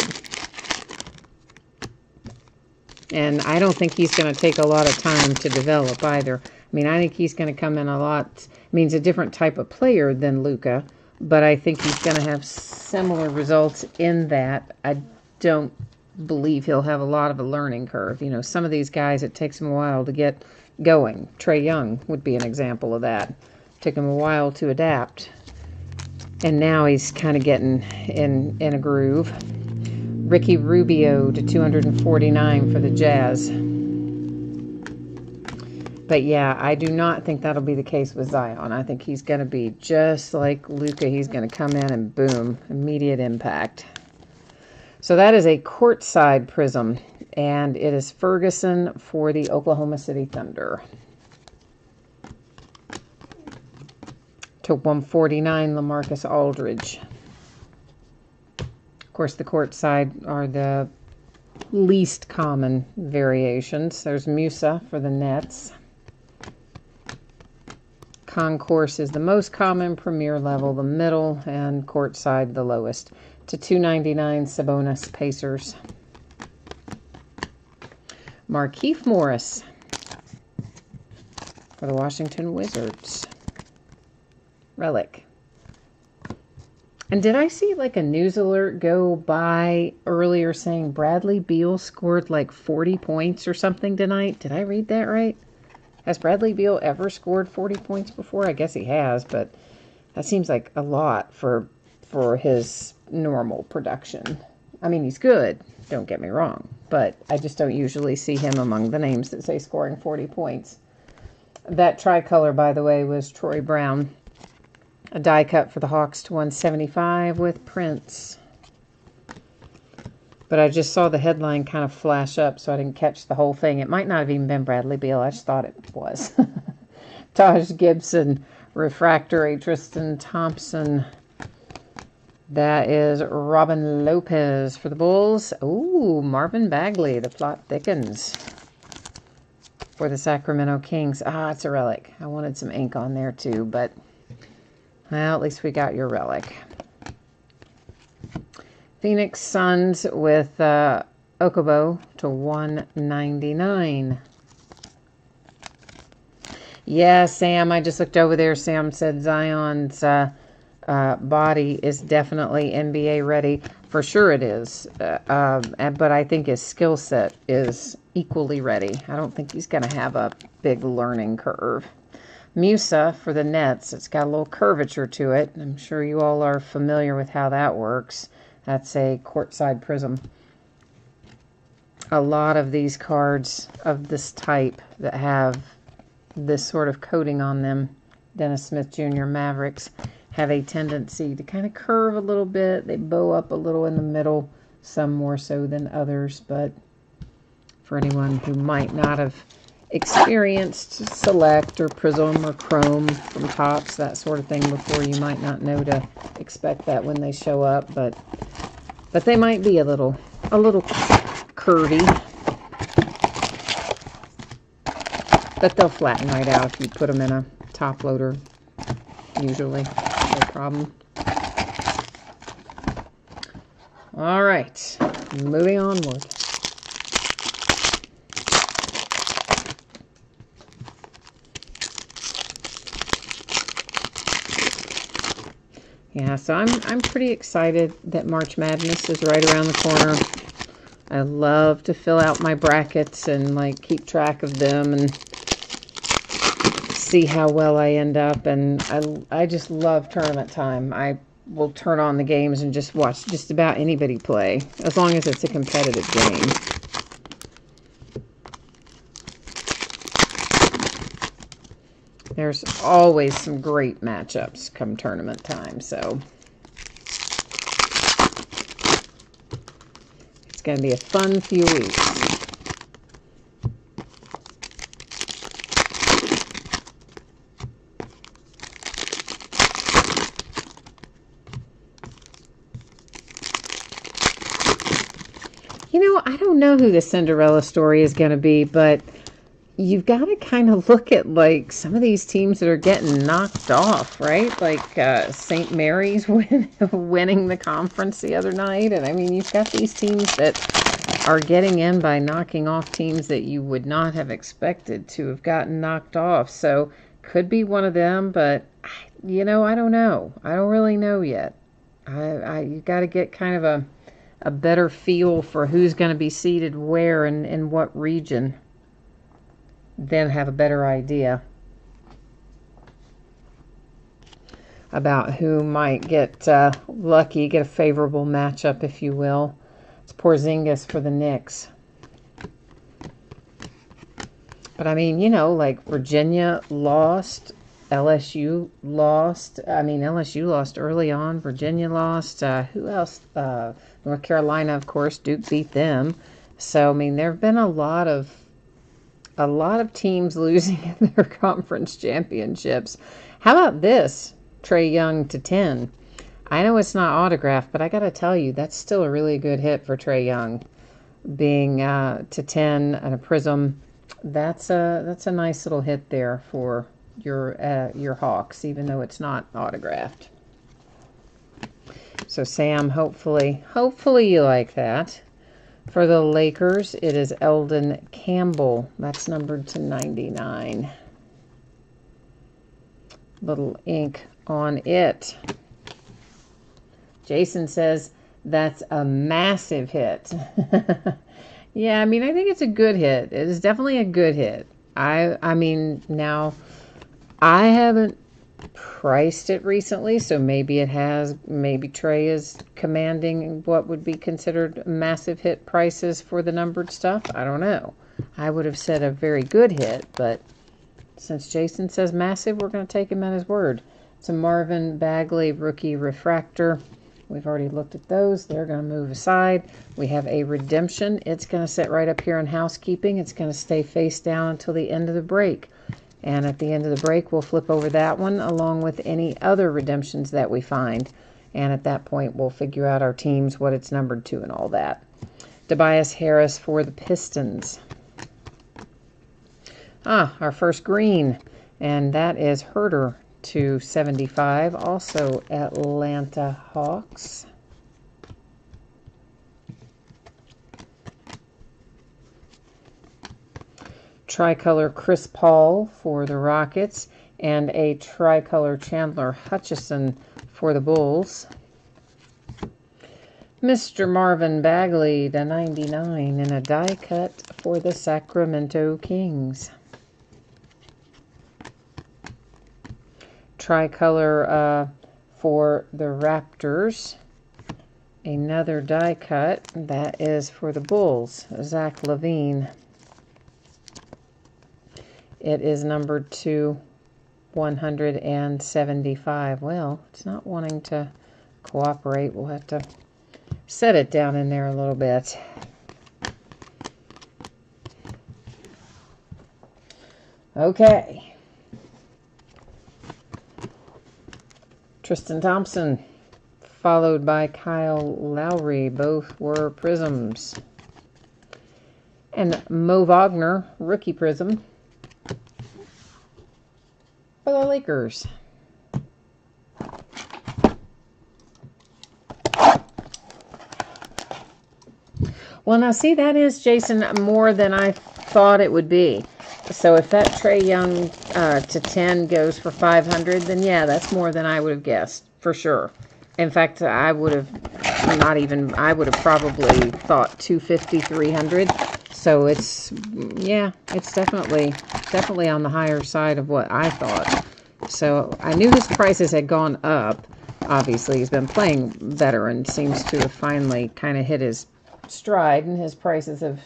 And I don't think he's going to take a lot of time to develop either. I mean, I think he's going to come in a lot. I mean, he's a different type of player than Luka, but I think he's going to have similar results in that. I don't believe he'll have a lot of a learning curve. You know, some of these guys, it takes them a while to get going. Trae Young would be an example of that. Took him a while to adapt. And now he's kind of getting in a groove. Ricky Rubio to 249 for the Jazz. But yeah, I do not think that'll be the case with Zion. I think he's going to be just like Luka. He's going to come in and boom, immediate impact. So that is a courtside prism, and it is Ferguson for the Oklahoma City Thunder. To 149, LaMarcus Aldridge. Of course, the court side are the least common variations. There's Musa for the Nets. Concourse is the most common, premier level the middle, and court side the lowest. To 299, Sabonis Pacers. Markieff Morris for the Washington Wizards. Relic. And did I see like a news alert go by earlier saying Bradley Beal scored like 40 points or something tonight? Did I read that right? Has Bradley Beal ever scored 40 points before? I guess he has, but that seems like a lot for his normal production. I mean, he's good, don't get me wrong, but I just don't usually see him among the names that say scoring 40 points. That tricolor, by the way, was Troy Brown. A die cut for the Hawks to 175 with Prince. But I just saw the headline kind of flash up, so I didn't catch the whole thing. It might not have even been Bradley Beal. I just thought it was. Taj Gibson, refractory, Tristan Thompson. That is Robin Lopez for the Bulls. Ooh, Marvin Bagley. The plot thickens for the Sacramento Kings. Ah, it's a relic. I wanted some ink on there too, but... well, at least we got your relic. Phoenix Suns with Okubo to 199. Yeah, Sam, I just looked over there. Sam said Zion's body is definitely NBA ready. For sure it is. But I think his skill set is equally ready. I don't think he's going to have a big learning curve. Musa for the Nets. It's got a little curvature to it. I'm sure you all are familiar with how that works. That's a courtside prism. A lot of these cards of this type that have this sort of coating on them, Dennis Smith Jr. Mavericks, have a tendency to kind of curve a little bit. They bow up a little in the middle, some more so than others. But for anyone who might not have experienced select or prism or chrome from Topps, that sort of thing before, you might not know to expect that when they show up, but they might be a little curvy, but they'll flatten right out if you put them in a top loader, usually, no problem. All right, moving onward. Yeah, so I'm pretty excited that March Madness is right around the corner. I love to fill out my brackets and like keep track of them and see how well I end up. And I just love tournament time. I will turn on the games and just watch just about anybody play, as long as it's a competitive game. There's always some great matchups come tournament time, so it's going to be a fun few weeks. You know, I don't know who the Cinderella story is going to be, but you've got to kind of look at like some of these teams that are getting knocked off, right? Like St. Mary's winning the conference the other night. And I mean, you've got these teams that are getting in by knocking off teams that you would not have expected to have gotten knocked off. So could be one of them, but you know, I don't know. I don't really know yet. You got to get kind of a better feel for who's going to be seated where and in what region. Then have a better idea about who might get lucky, get a favorable matchup, if you will. It's Porzingis for the Knicks. But I mean, you know, like Virginia lost, LSU lost. I mean, LSU lost early on. Virginia lost. Who else? North Carolina, of course. Duke beat them. So, I mean, there have been a lot of teams losing in their conference championships. How about this? Trae Young to 10. I know it's not autographed, but I got to tell you, that's still a really good hit for Trae Young. Being to 10 and a prism, that's a nice little hit there for your Hawks, even though it's not autographed. So Sam, hopefully you like that. For the Lakers, it is Eldon Campbell. That's numbered to 99. Little ink on it. Jason says that's a massive hit. Yeah, I mean, I think it's a good hit. It is definitely a good hit. I mean, now, I haven't priced it recently, so maybe it has, maybe Trae is commanding what would be considered massive hit prices for the numbered stuff. I don't know. I would have said a very good hit, but since Jason says massive, we're going to take him at his word. It's a Marvin Bagley rookie refractor. We've already looked at those. They're going to move aside. We have a redemption. It's going to sit right up here in housekeeping. It's going to stay face down until the end of the break. And at the end of the break, we'll flip over that one along with any other redemptions that we find. And at that point, we'll figure out our teams, what it's numbered to and all that. Tobias Harris for the Pistons. Our first green. And that is Herter to 75. Also Atlanta Hawks. Tricolor Chris Paul for the Rockets, and a tricolor Chandler Hutchison for the Bulls. Mr. Marvin Bagley to 99 in a die cut for the Sacramento Kings. Tricolor for the Raptors. Another die cut. That is for the Bulls. Zach LaVine. It is numbered to 175. Well, it's not wanting to cooperate. We'll have to set it down in there a little bit. Okay. Tristan Thompson, followed by Kyle Lowry. Both were prisms. And Mo Wagner, rookie prism for the Lakers. Well, now see, that is, Jason, more than I thought it would be. So if that Trae Young to 10 goes for 500, then yeah, that's more than I would have guessed, for sure. In fact, I would have probably thought 250, 300. So it's, yeah, it's definitely on the higher side of what I thought. So I knew his prices had gone up. Obviously, he's been playing better and seems to have finally kind of hit his stride, and his prices have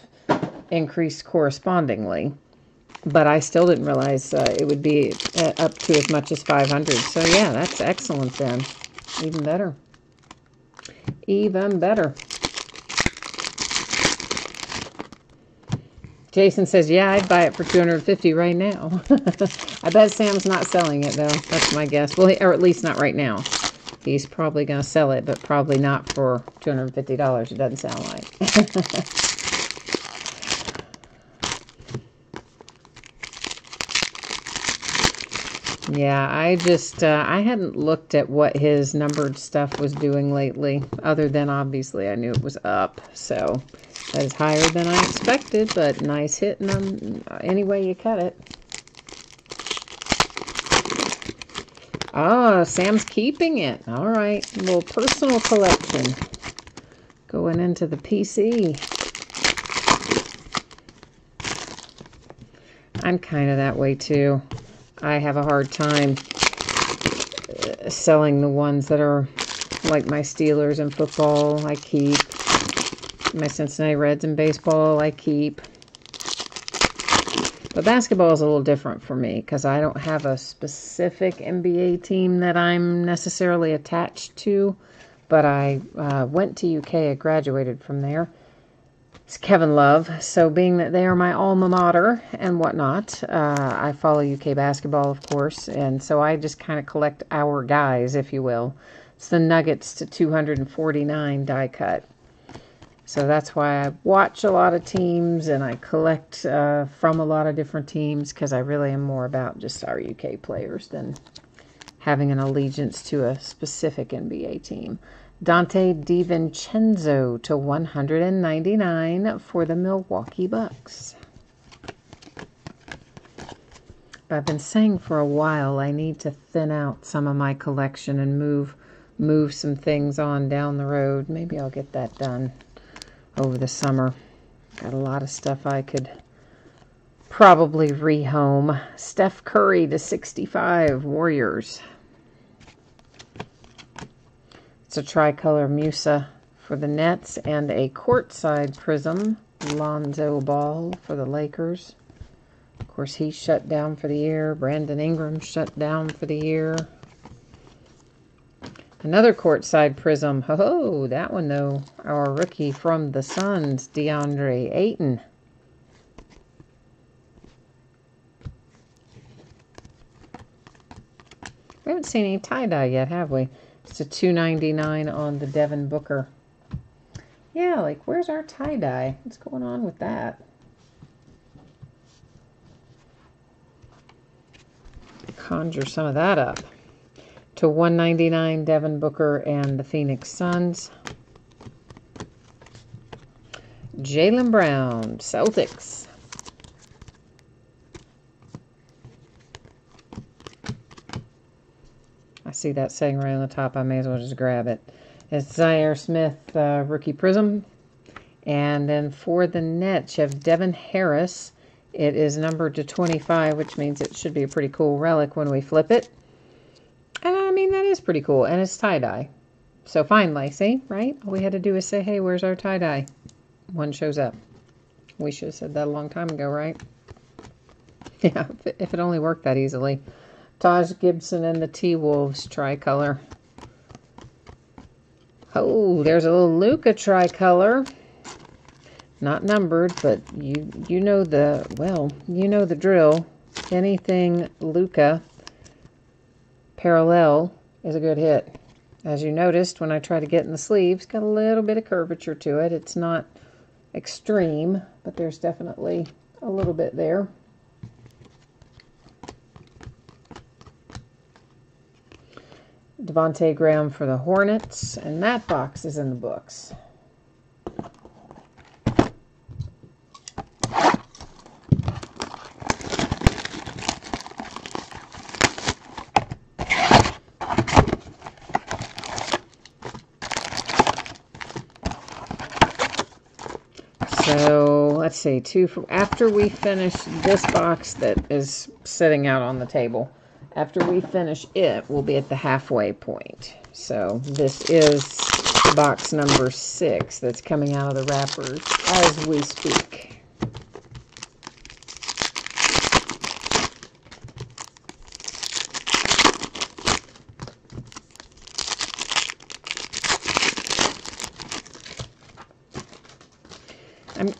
increased correspondingly. But I still didn't realize it would be up to as much as 500. So yeah, that's excellent then. Even better. Even better. Jason says, yeah, I'd buy it for $250 right now. I bet Sam's not selling it, though. That's my guess. Well, or at least not right now. He's probably going to sell it, but probably not for $250. It doesn't sound like. Yeah, I just, I hadn't looked at what his numbered stuff was doing lately, other than obviously I knew it was up. So that is higher than I expected, but nice hitting them any way you cut it. Ah, Sam's keeping it. All right, a little personal collection going into the PC. I'm kind of that way too. I have a hard time selling the ones that are like my Steelers in football. I keep my Cincinnati Reds in baseball. I keep. But basketball is a little different for me because I don't have a specific NBA team that I'm necessarily attached to. But I went to UK. I graduated from there. It's Kevin Love. So being that they are my alma mater and whatnot, I follow UK basketball, of course. And so I just kind of collect our guys, if you will. It's the Nuggets to 249 die cut. So that's why I watch a lot of teams and I collect from a lot of different teams, because I really am more about just our UK players than having an allegiance to a specific NBA team. Dante DiVincenzo to 199 for the Milwaukee Bucks. I've been saying for a while I need to thin out some of my collection and move some things on down the road. Maybe I'll get that done over the summer. Got a lot of stuff I could probably rehome. Steph Curry to 65 Warriors. It's a tricolor Musa for the Nets and a courtside prism Lonzo Ball for the Lakers. Of course, he's shut down for the year. Brandon Ingram shut down for the year. Another courtside prism. Oh, that one though. Our rookie from the Suns, DeAndre Ayton. We haven't seen any tie-dye yet, have we? It's a $2.99 on the Devin Booker. Yeah, like, where's our tie-dye? What's going on with that? Conjure some of that up. To $1.99, Devin Booker and the Phoenix Suns. Jaylen Brown, Celtics. I see that saying right on the top. I may as well just grab it. It's Zaire Smith, rookie prism. And then for the Nets, you have Devin Harris. It is numbered to 25, which means it should be a pretty cool relic when we flip it. And I mean, that is pretty cool. And it's tie-dye. So finally, see, right? All we had to do is say, hey, where's our tie-dye? One shows up. We should have said that a long time ago, right? Yeah, if it only worked that easily. Taj Gibson and the T-Wolves tricolor. Oh, there's a little Luka tricolor. Not numbered, but you know the, well, you know the drill. Anything Luka parallel is a good hit. As you noticed when I try to get in the sleeves, got a little bit of curvature to it. It's not extreme, but there's definitely a little bit there. Devontae Graham for the Hornets, and that box is in the books. So let's see, after we finish this box that is sitting out on the table, after we finish it, we'll be at the halfway point. So this is box number 6 that's coming out of the wrappers as we speak.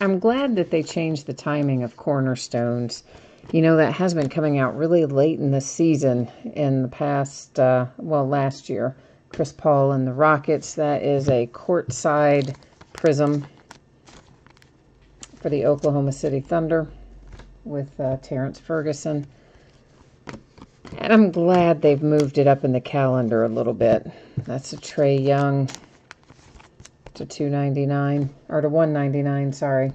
I'm glad that they changed the timing of Cornerstones. You know, that has been coming out really late in the season in the past, well, last year. Chris Paul and the Rockets. That is a courtside prism for the Oklahoma City Thunder with Terrence Ferguson. And And I'm glad they've moved it up in the calendar a little bit. That's a Trey Young to $2.99, or to $1.99, sorry.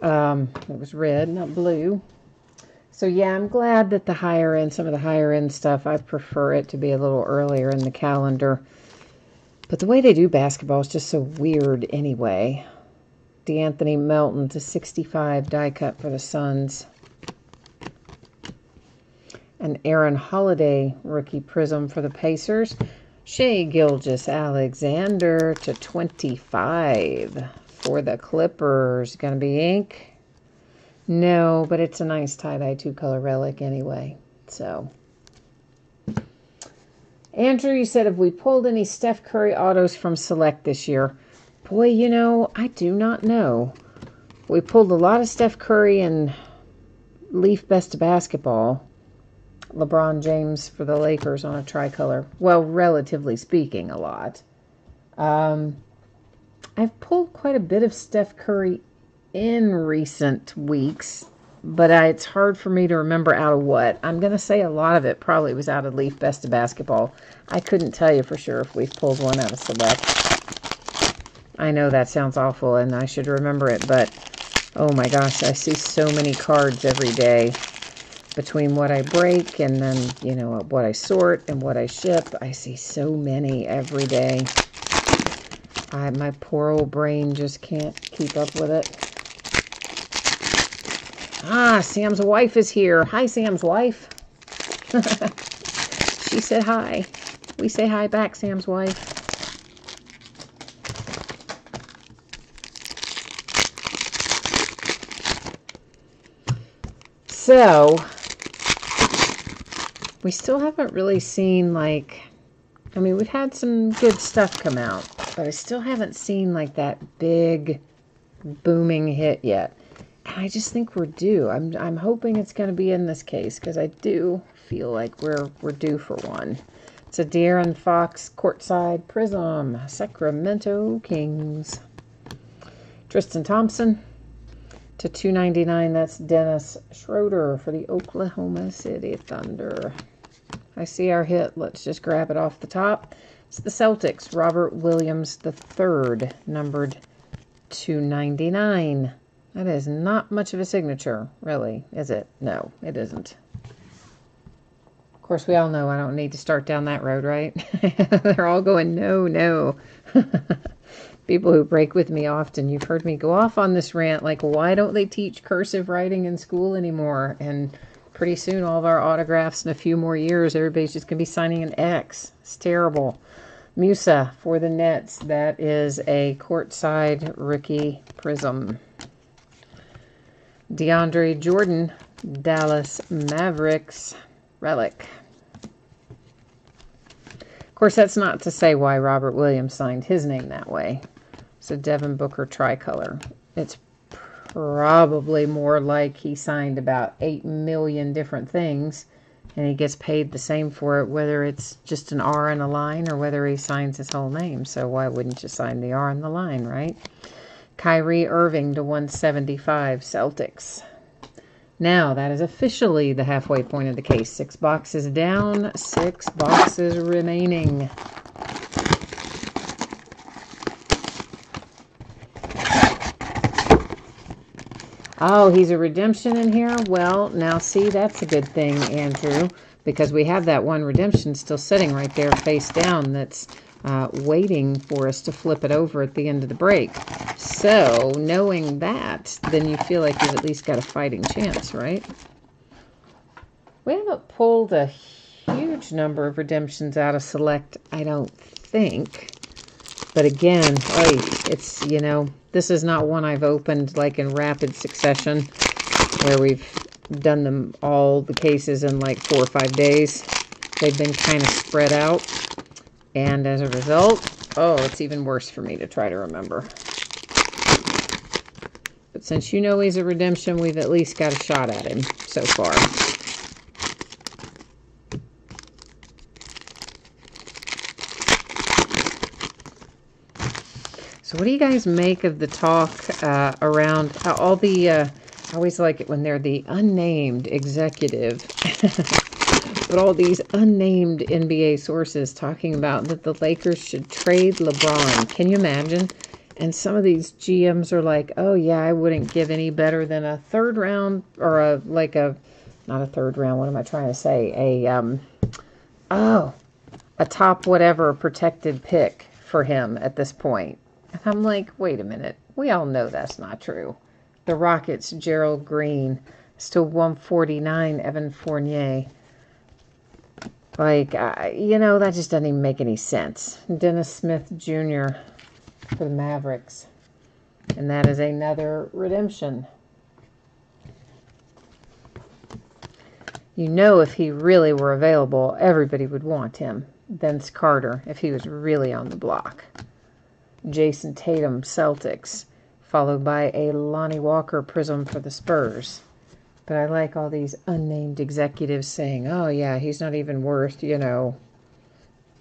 It was red, not blue. So yeah, I'm glad that the higher end, some of the higher end stuff, I prefer it to be a little earlier in the calendar. But the way they do basketball is just so weird anyway. DeAnthony Melton to 65 die cut for the Suns. An Aaron Holiday rookie prism for the Pacers. Shai Gilgeous-Alexander to 25 for the Clippers. Going to be ink? No, but it's a nice tie-dye two-color relic anyway. So, Andrew, you said, have we pulled any Steph Curry autos from Select this year? Boy, you know, I do not know. We pulled a lot of Steph Curry and Leaf Best of Basketball. LeBron James for the Lakers on a tricolor. Well, relatively speaking, a lot. I've pulled quite a bit of Steph Curry in recent weeks, but it's hard for me to remember out of what. I'm going to say a lot of it probably was out of Leaf Best of Basketball. I couldn't tell you for sure if we've pulled one out of Select. I know that sounds awful and I should remember it, but oh my gosh, I see so many cards every day. Between what I break and then, you know, what I sort and what I ship, I see so many every day. My poor old brain just can't keep up with it. Ah, Sam's wife is here. Hi, Sam's wife. She said hi. We say hi back, Sam's wife. So, we still haven't really seen, like, I mean, we've had some good stuff come out, but I still haven't seen, like, that big booming hit yet. And I just think we're due. I'm hoping it's going to be in this case, because I do feel like we're due for one. It's a De'Aaron Fox courtside prism, Sacramento Kings. Tristan Thompson to $2.99. That's Dennis Schroeder for the Oklahoma City Thunder. I see our hit. Let's just grab it off the top. It's the Celtics, Robert Williams III, numbered $2.99. That is not much of a signature, really, is it? No, it isn't. Of course, we all know I don't need to start down that road, right? They're all going, no, no. People who break with me often, you've heard me go off on this rant, like, why don't they teach cursive writing in school anymore? And pretty soon, all of our autographs in a few more years, everybody's just going to be signing an X. It's terrible. Musa for the Nets. That is a courtside rookie prism. DeAndre Jordan, Dallas Mavericks relic. Of course, that's not to say why Robert Williams signed his name that way. It's a Devin Booker tricolor. It's probably more like he signed about 8 million different things, and he gets paid the same for it, whether it's just an R and a line or whether he signs his whole name. So why wouldn't you sign the R and the line, right? Kyrie Irving to 175 Celtics. Now, that is officially the halfway point of the case. 6 boxes down, 6 boxes remaining. Oh, he's a redemption in here? Well, now see, that's a good thing, Andrew, because we have that one redemption still sitting right there face down that's waiting for us to flip it over at the end of the break. So, knowing that, then you feel like you've at least got a fighting chance, right? We haven't pulled a huge number of redemptions out of Select, I don't think. But again, hey, it's, you know, this is not one I've opened like in rapid succession where we've done them all the cases in like 4 or 5 days. They've been kind of spread out. And as a result, oh, it's even worse for me to try to remember. But since you know he's a redemption, we've at least got a shot at him so far. So what do you guys make of the talk around all the I always like it when they're the unnamed executive. But all these unnamed NBA sources talking about that the Lakers should trade LeBron. Can you imagine? And some of these GMs are like, oh yeah, I wouldn't give any better than a third round or not a third round. What am I trying to say? A top whatever protected pick for him at this point. And I'm like, wait a minute. We all know that's not true. The Rockets, Gerald Green, still 149, Evan Fournier. Like, that just doesn't even make any sense. Dennis Smith Jr. for the Mavericks. And that is another redemption. If he really were available, everybody would want him. Vince Carter, if he was really on the block. Jason Tatum, Celtics. Followed by a Lonnie Walker Prism for the Spurs. But I like all these unnamed executives saying, oh yeah, he's not even worth,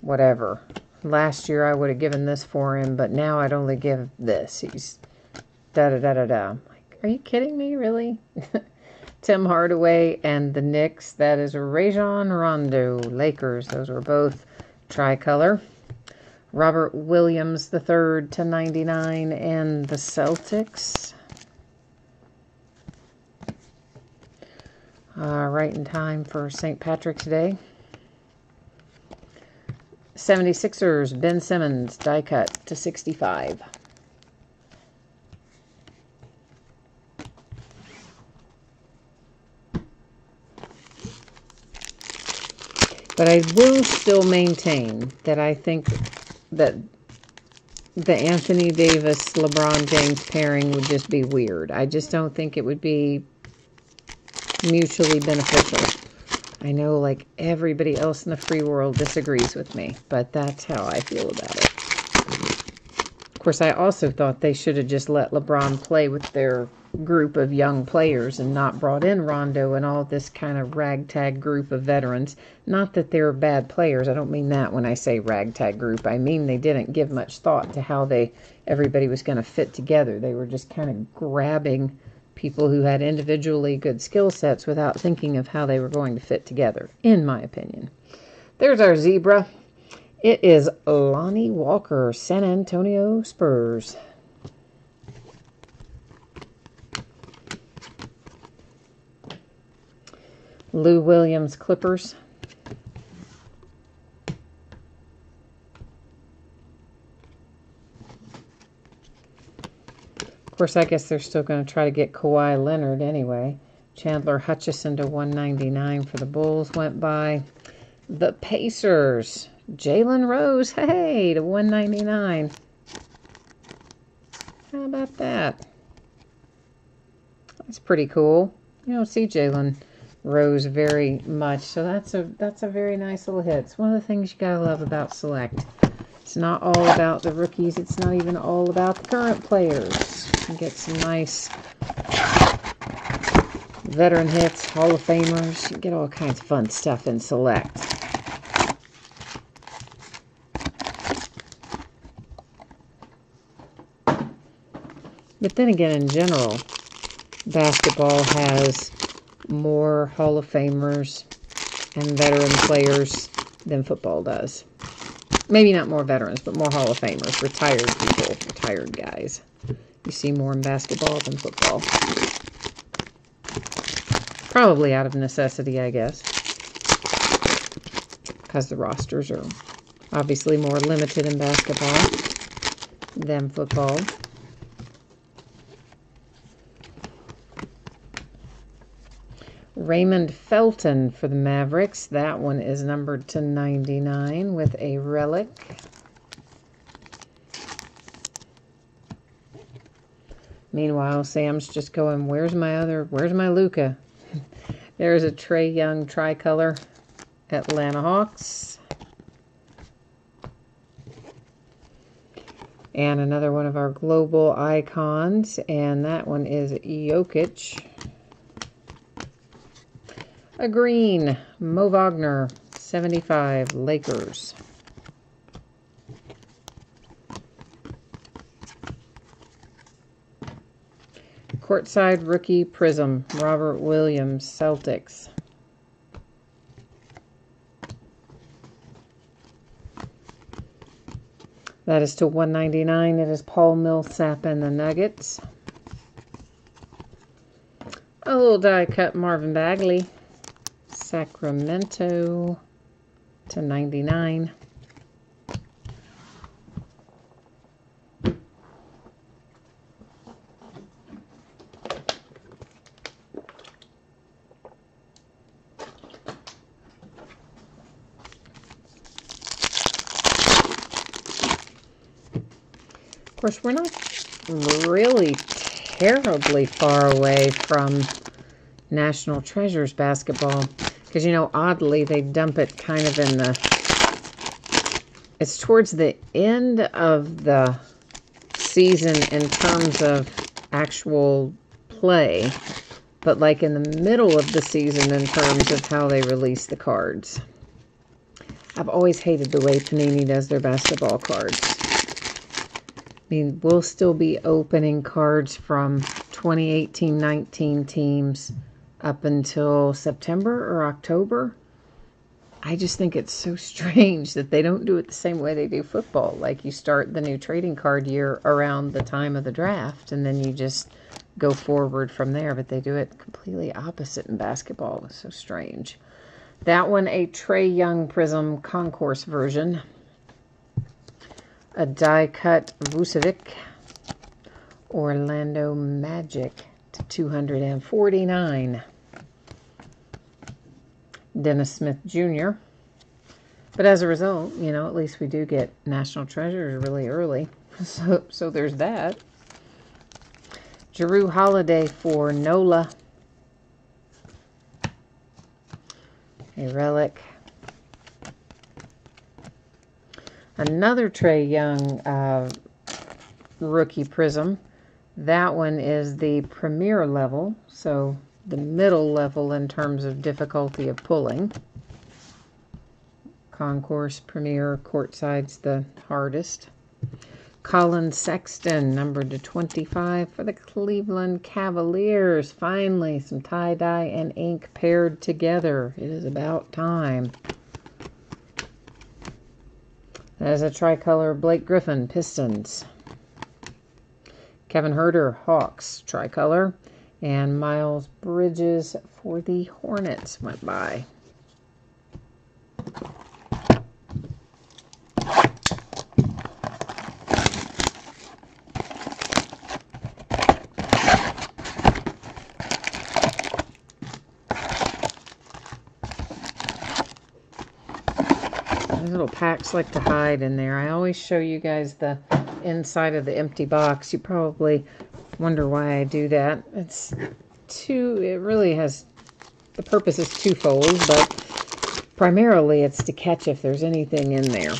whatever. Last year I would have given this for him, but now I'd only give this. He's da-da-da-da-da. Like, are you kidding me, really? Tim Hardaway and the Knicks, that is Rajon Rondo. Lakers, those were both tricolor. Robert Williams III /99 and the Celtics. Right in time for St. Patrick's Day. 76ers, Ben Simmons, die cut /65. But I will still maintain that I think that the Anthony Davis-LeBron James pairing would just be weird. I just don't think it would be mutually beneficial. I know like everybody else in the free world disagrees with me, but that's how I feel about it. Of course, I also thought they should have just let LeBron play with their group of young players and not brought in Rondo and all this kind of ragtag group of veterans. Not that they're bad players. I don't mean that when I say ragtag group. I mean they didn't give much thought to how everybody was going to fit together. They were just kind of grabbing people who had individually good skill sets without thinking of how they were going to fit together, in my opinion. There's our zebra. It is Lonnie Walker, San Antonio Spurs. Lou Williams, Clippers. Of course, I guess they're still going to try to get Kawhi Leonard anyway. Chandler Hutchison /199 for the Bulls went by. The Pacers, Jalen Rose, hey, /199. How about that? That's pretty cool. You don't see Jalen Rose very much, so that's a very nice little hit. It's one of the things you gotta love about Select. It's not all about the rookies. It's not even all about the current players. You can get some nice veteran hits, Hall of Famers. You can get all kinds of fun stuff in Select. But then again, in general, basketball has more Hall of Famers and veteran players than football does. Maybe not more veterans, but more Hall of Famers, retired people, retired guys. You see more in basketball than football. Probably out of necessity, I guess. Because the rosters are obviously more limited in basketball than football. Raymond Felton for the Mavericks. That one is numbered /99 with a relic. Meanwhile, Sam's just going, where's my Luka? There's a Trae Young tricolor, Atlanta Hawks. And another one of our global icons, and that one is Jokic. A green, Mo Wagner, 75, Lakers. Courtside Rookie Prism, Robert Williams, Celtics. That is to 199. It is Paul Millsap and the Nuggets. A little die cut Marvin Bagley, Sacramento to 99. Of course, we're not really terribly far away from National Treasures basketball, because, you know, oddly, they dump it kind of in the, it's towards the end of the season in terms of actual play, but like in the middle of the season in terms of how they release the cards. I've always hated the way Panini does their basketball cards. I mean, we'll still be opening cards from 2018-19 teams up until September or October. I just think it's so strange that they don't do it the same way they do football. Like, you start the new trading card year around the time of the draft, and then you just go forward from there. But they do it completely opposite in basketball. It's so strange. That one, a Trae Young Prism Concourse version. A die-cut Vucevic, Orlando Magic to 249. Dennis Smith Jr. But as a result, you know, at least we do get National Treasures really early. So there's that. Jrue Holiday for NOLA. A relic. Another Trae Young rookie prism. That one is the premier level, so the middle level in terms of difficulty of pulling. Concourse, premier, courtside's the hardest. Colin Sexton, numbered to 25 for the Cleveland Cavaliers. Finally, some tie-dye and ink paired together. It is about time. That is a tricolor Blake Griffin, Pistons. Kevin Huerter, Hawks, tricolor. And Miles Bridges for the Hornets went by. These little packs like to hide in there. I always show you guys the inside of the empty box. You probably wonder why I do that. It really has, the purpose is twofold, but primarily it's to catch if there's anything in there.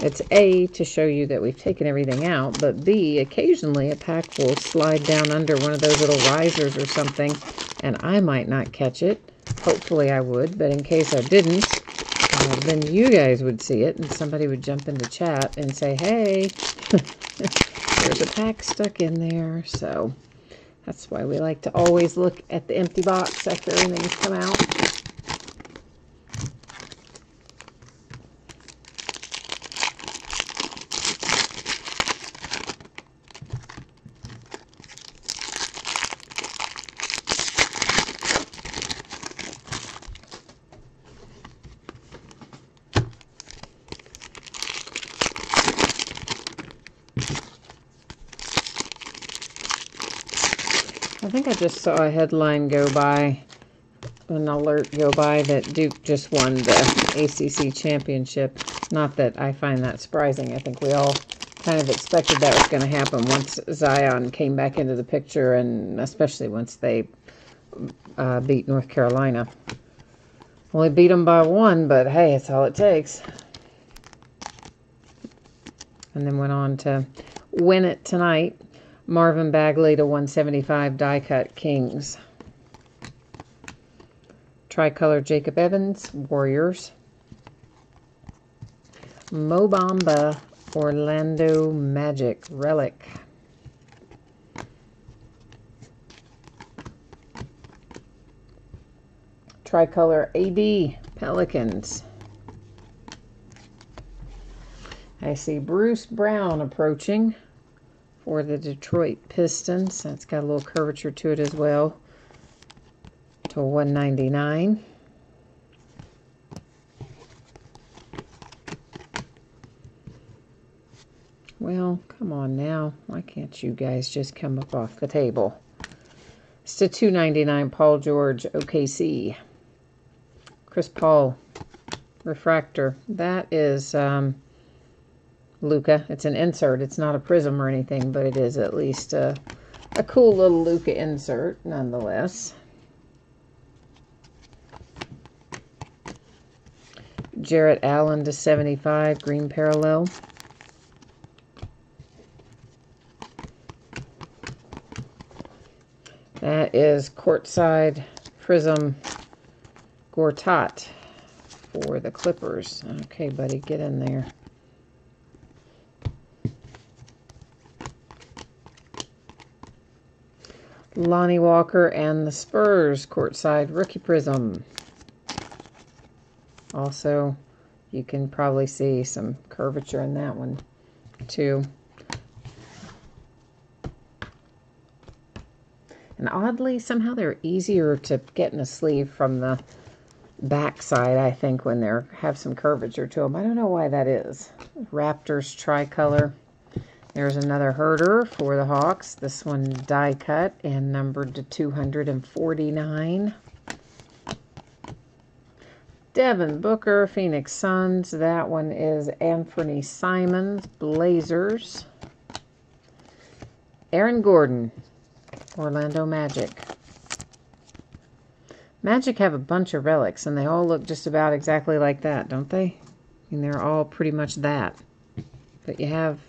It's A, to show you that we've taken everything out, but B, occasionally a pack will slide down under one of those little risers or something, and I might not catch it. Hopefully I would, but in case I didn't, then you guys would see it, and somebody would jump into chat and say, hey, there's a pack stuck in there. So that's why we like to always look at the empty box after everything's come out. I think I just saw a headline go by, an alert go by, that Duke just won the ACC championship. Not that I find that surprising. I think we all kind of expected that was going to happen once Zion came back into the picture, and especially once they beat North Carolina. Only beat them by one, but hey, it's all it takes. And then went on to win it tonight. Marvin Bagley to 175 die cut Kings. Tricolor Jacob Evans, Warriors. Mo Bamba, Orlando Magic, relic. Tricolor AD Pelicans. I see Bruce Brown approaching for the Detroit Pistons. That's got a little curvature to it as well. To 199. Well, come on now. Why can't you guys just come up off the table? It's to 299 Paul George OKC. Chris Paul refractor. That is Luka. It's an insert. It's not a prism or anything, but it is at least a cool little Luka insert nonetheless. Jarrett Allen to 75, green parallel. That is courtside prism Gortat for the Clippers. Okay, buddy, get in there. Lonnie Walker and the Spurs courtside rookie prism. Also, you can probably see some curvature in that one too. And oddly, somehow they're easier to get in a sleeve from the back side, I think, when they have some curvature to them. I don't know why that is. Raptors tricolor. There's another herder for the Hawks. This one die cut and numbered to 249. Devin Booker, Phoenix Suns. That one is Anthony Simons, Blazers. Aaron Gordon, Orlando Magic. Magic have a bunch of relics, and they all look just about exactly like that, don't they? I mean, they're all pretty much that. But you have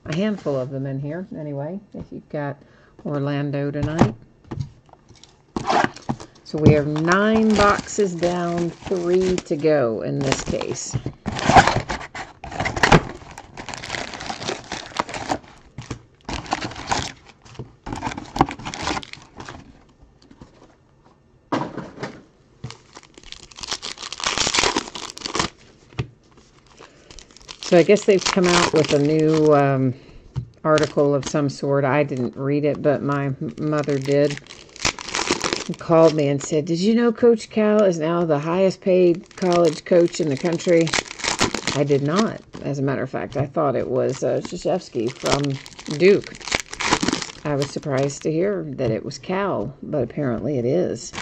a handful of them in here, anyway, if you've got Orlando tonight. So we have 9 boxes down, 3 to go in this case. So I guess they've come out with a new article of some sort. I didn't read it, but my mother did. He called me and said, "Did you know Coach Cal is now the highest paid college coach in the country?" I did not. As a matter of fact, I thought it was Krzyzewski from Duke. I was surprised to hear that it was Cal, but apparently it is.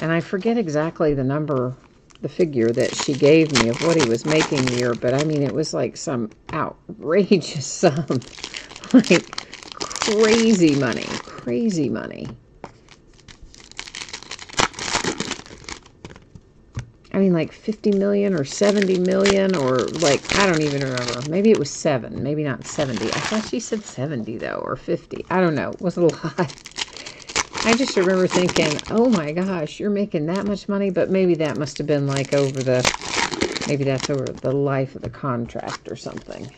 And I forget exactly the number, the figure that she gave me of what he was making a year, but I mean, it was like some outrageous sum. Like crazy money. Crazy money. I mean, like 50 million or 70 million or like, I don't even remember. Maybe it was 7, maybe not 70. I thought she said 70 though, or 50. I don't know. It was a lot. I just remember thinking, oh my gosh, you're making that much money, but maybe that must have been like over the, maybe that's over the life of the contract or something.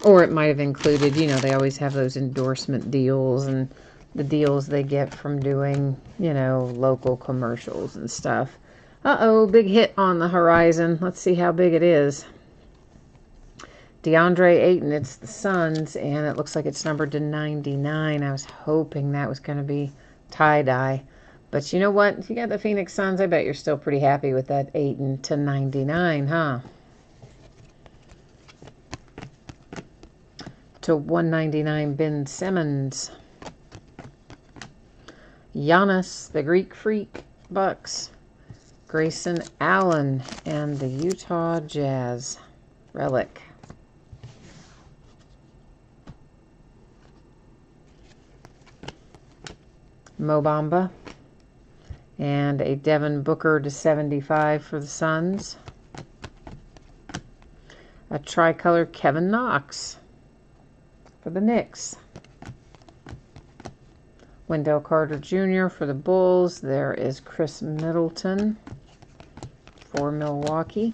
Or it might have included, you know, they always have those endorsement deals and the deals they get from doing, you know, local commercials and stuff. Uh-oh, big hit on the horizon. Let's see how big it is. DeAndre Ayton, it's the Suns, and it looks like it's numbered to 99. I was hoping that was going to be tie-dye. But you know what? If you got the Phoenix Suns, I bet you're still pretty happy with that Ayton to 99, huh? To 199, Ben Simmons. Giannis, the Greek Freak, Bucks. Grayson Allen, and the Utah Jazz relic. Mo Bamba, and a Devin Booker to 75 for the Suns. A tricolor Kevin Knox for the Knicks. Wendell Carter Jr. for the Bulls. There is Chris Middleton for Milwaukee.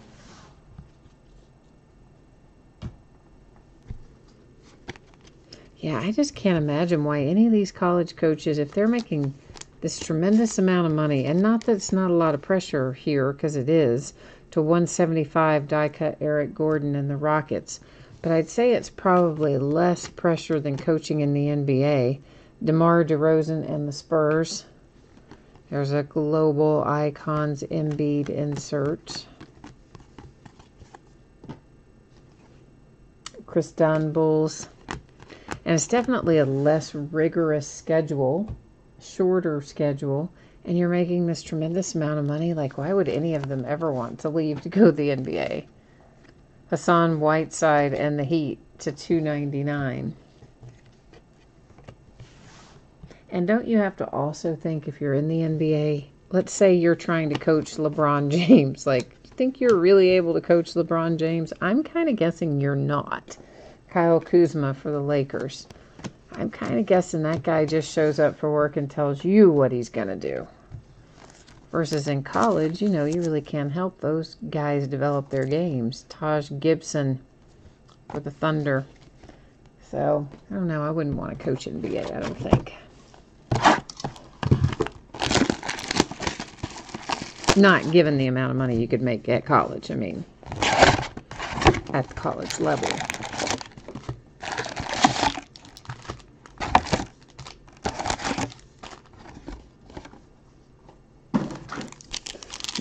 Yeah, I just can't imagine why any of these college coaches, if they're making this tremendous amount of money, and not that it's not a lot of pressure here, because it is, to 175 die cut Eric Gordon and the Rockets, but I'd say it's probably less pressure than coaching in the NBA. DeMar DeRozan and the Spurs. There's a Global Icons Embiid insert. Chris Dunn Bulls. And it's definitely a less rigorous schedule, shorter schedule, and you're making this tremendous amount of money. Like, why would any of them ever want to leave to go to the NBA? Hassan Whiteside and the Heat to $2.99. And don't you have to also think, if you're in the NBA, let's say you're trying to coach LeBron James, like, you think you're really able to coach LeBron James? I'm kind of guessing you're not. Kyle Kuzma for the Lakers. I'm kind of guessing that guy just shows up for work and tells you what he's going to do. Versus in college, you know, you really can't help those guys develop their games. Taj Gibson for the Thunder. So, I don't know. I wouldn't want to coach NBA, I don't think. Not given the amount of money you could make at college. I mean, at the college level.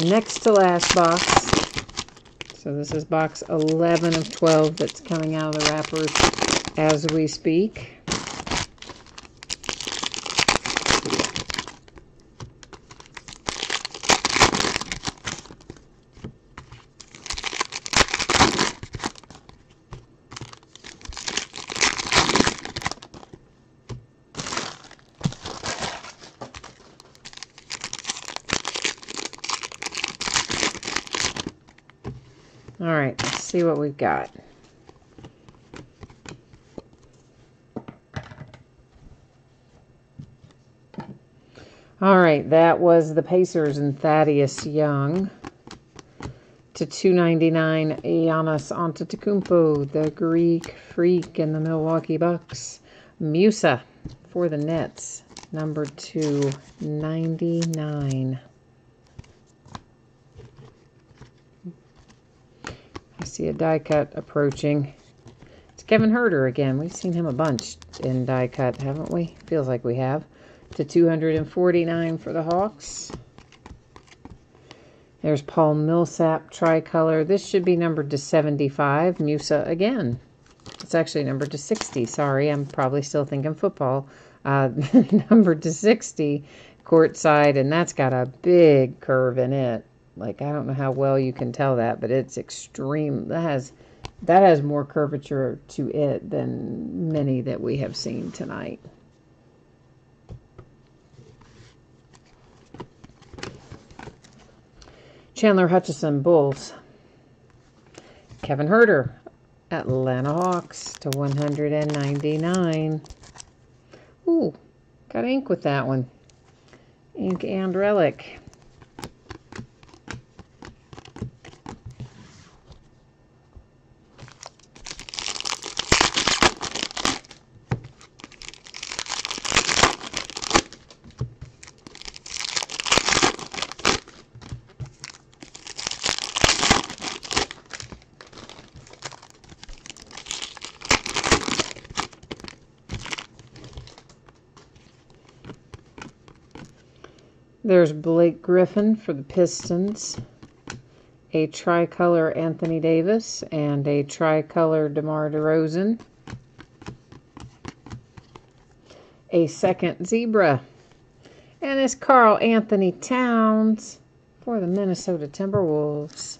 Next to last box. So this is box 11 of 12 that's coming out of the wrappers as we speak. All right, let's see what we've got. All right, that was the Pacers and Thaddeus Young. To $2.99, Giannis Antetokounmpo, the Greek Freak, and the Milwaukee Bucks. Musa for the Nets, number 299. I see a die cut approaching. It's Kevin Huerter again. We've seen him a bunch in die cut, haven't we? Feels like we have. To $249 for the Hawks. There's Paul Millsap tricolor. This should be numbered to 75. Musa again. It's actually numbered to 60. Sorry, I'm probably still thinking football. Numbered to 60 courtside, and that's got a big curve in it. Like, I don't know how well you can tell that, but it's extreme. That has more curvature to it than many that we have seen tonight. Chandler Hutchison, Bulls. Kevin Huerter, Atlanta Hawks to $199. Ooh, got ink with that one. Ink and relic. There's Blake Griffin for the Pistons, a tricolor Anthony Davis, and a tricolor DeMar DeRozan. A second zebra, and it's Karl Anthony Towns for the Minnesota Timberwolves.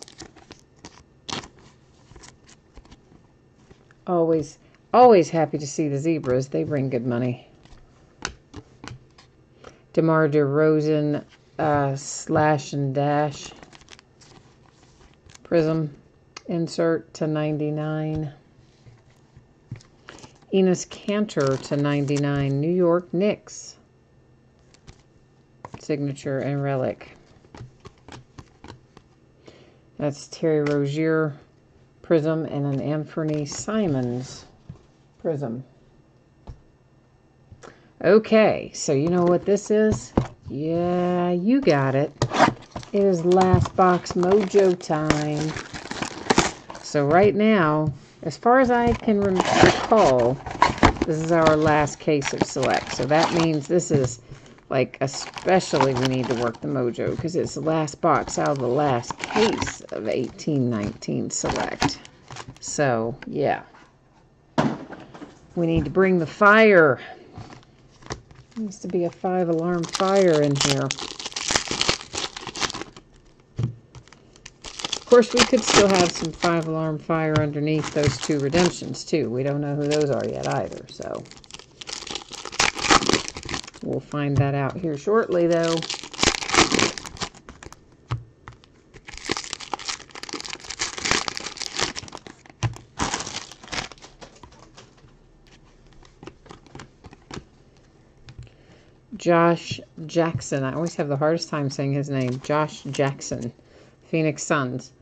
Always happy to see the zebras. They bring good money. DeMar DeRozan slash and dash prism insert to 99. Enes Kanter to 99. New York Knicks signature and relic. That's Terry Rozier prism and an Anthony Simons prism. Okay, so you know what this is? Yeah, you got it. It is last box mojo time. So right now, as far as I can recall, this is our last case of select. So that means this is like especially we need to work the mojo because it's the last box out of the last case of 1819 select. So yeah, we need to bring the fire. Needs to be a 5-alarm fire in here. Of course, we could still have some 5-alarm fire underneath those 2 redemptions, too. We don't know who those are yet either, so we'll find that out here shortly, though. Josh Jackson. I always have the hardest time saying his name. Josh Jackson, Phoenix Suns.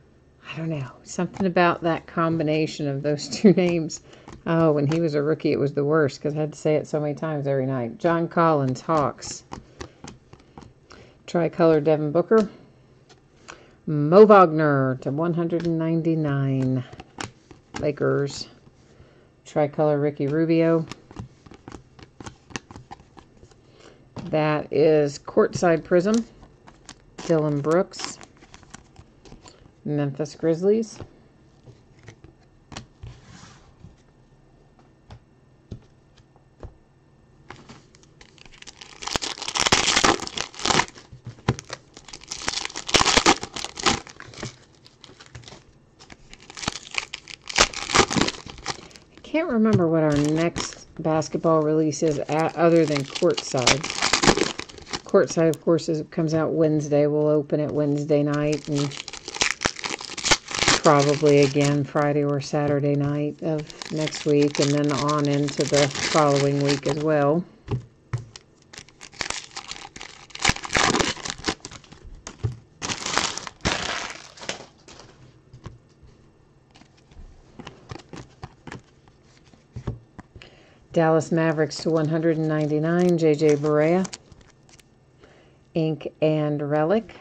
I don't know. Something about that combination of those 2 names. Oh, when he was a rookie, it was the worst because I had to say it so many times every night. John Collins, Hawks. Tricolor, Devin Booker. Mo Wagner to 199. Lakers. Tricolor, Ricky Rubio. That is Courtside Prism. Dylan Brooks. Memphis Grizzlies. I can't remember what our next basketball release is other than Courtside. Courtside, of course, comes out Wednesday. We'll open it Wednesday night and probably again Friday or Saturday night of next week, and then on into the following week as well. Dallas Mavericks to 199, J.J. Barea. Ink and Relic.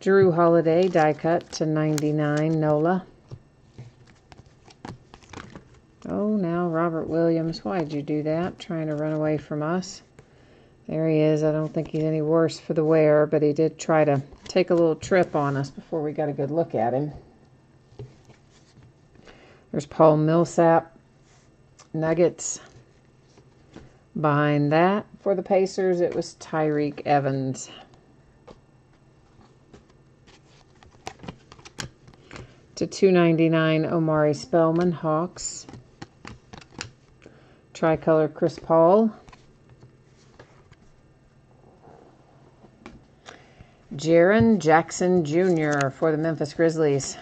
Drew Holiday, die cut to 99, Nola. Oh, now Robert Williams. Why'd you do that? Trying to run away from us. There he is. I don't think he's any worse for the wear, but he did try to take a little trip on us before we got a good look at him. There's Paul Millsap, Nuggets. Behind that, for the Pacers, it was Tyreke Evans. To 299, Omari Spellman, Hawks. Tricolor, Chris Paul. Jaren Jackson Jr. for the Memphis Grizzlies.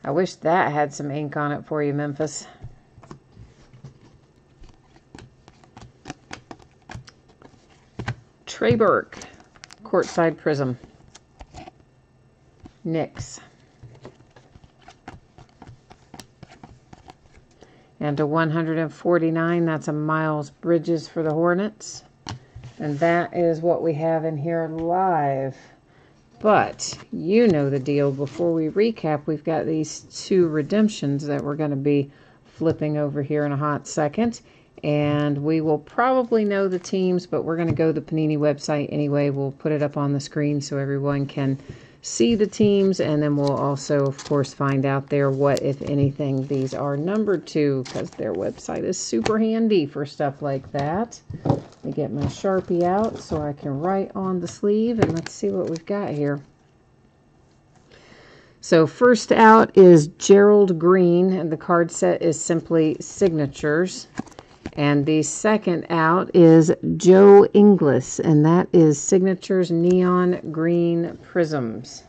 I wish that had some ink on it for you, Memphis. Trey Burke, Courtside Prism. Knicks. And to 149, that's a Miles Bridges for the Hornets. And that is what we have in here live. But you know the deal. Before we recap, we've got these 2 redemptions that we're going to be flipping over here in a hot second. And we will probably know the teams, but we're going to go to the Panini website anyway. We'll put it up on the screen so everyone can see the teams, and then we'll also, of course, find out there what, if anything, these are numbered to, because their website is super handy for stuff like that. Let me get my Sharpie out so I can write on the sleeve, and let's see what we've got here. So first out is Gerald Green, and the card set is simply signatures. And the second out is Joe Ingles, and that is Signatures Neon Green Prisms.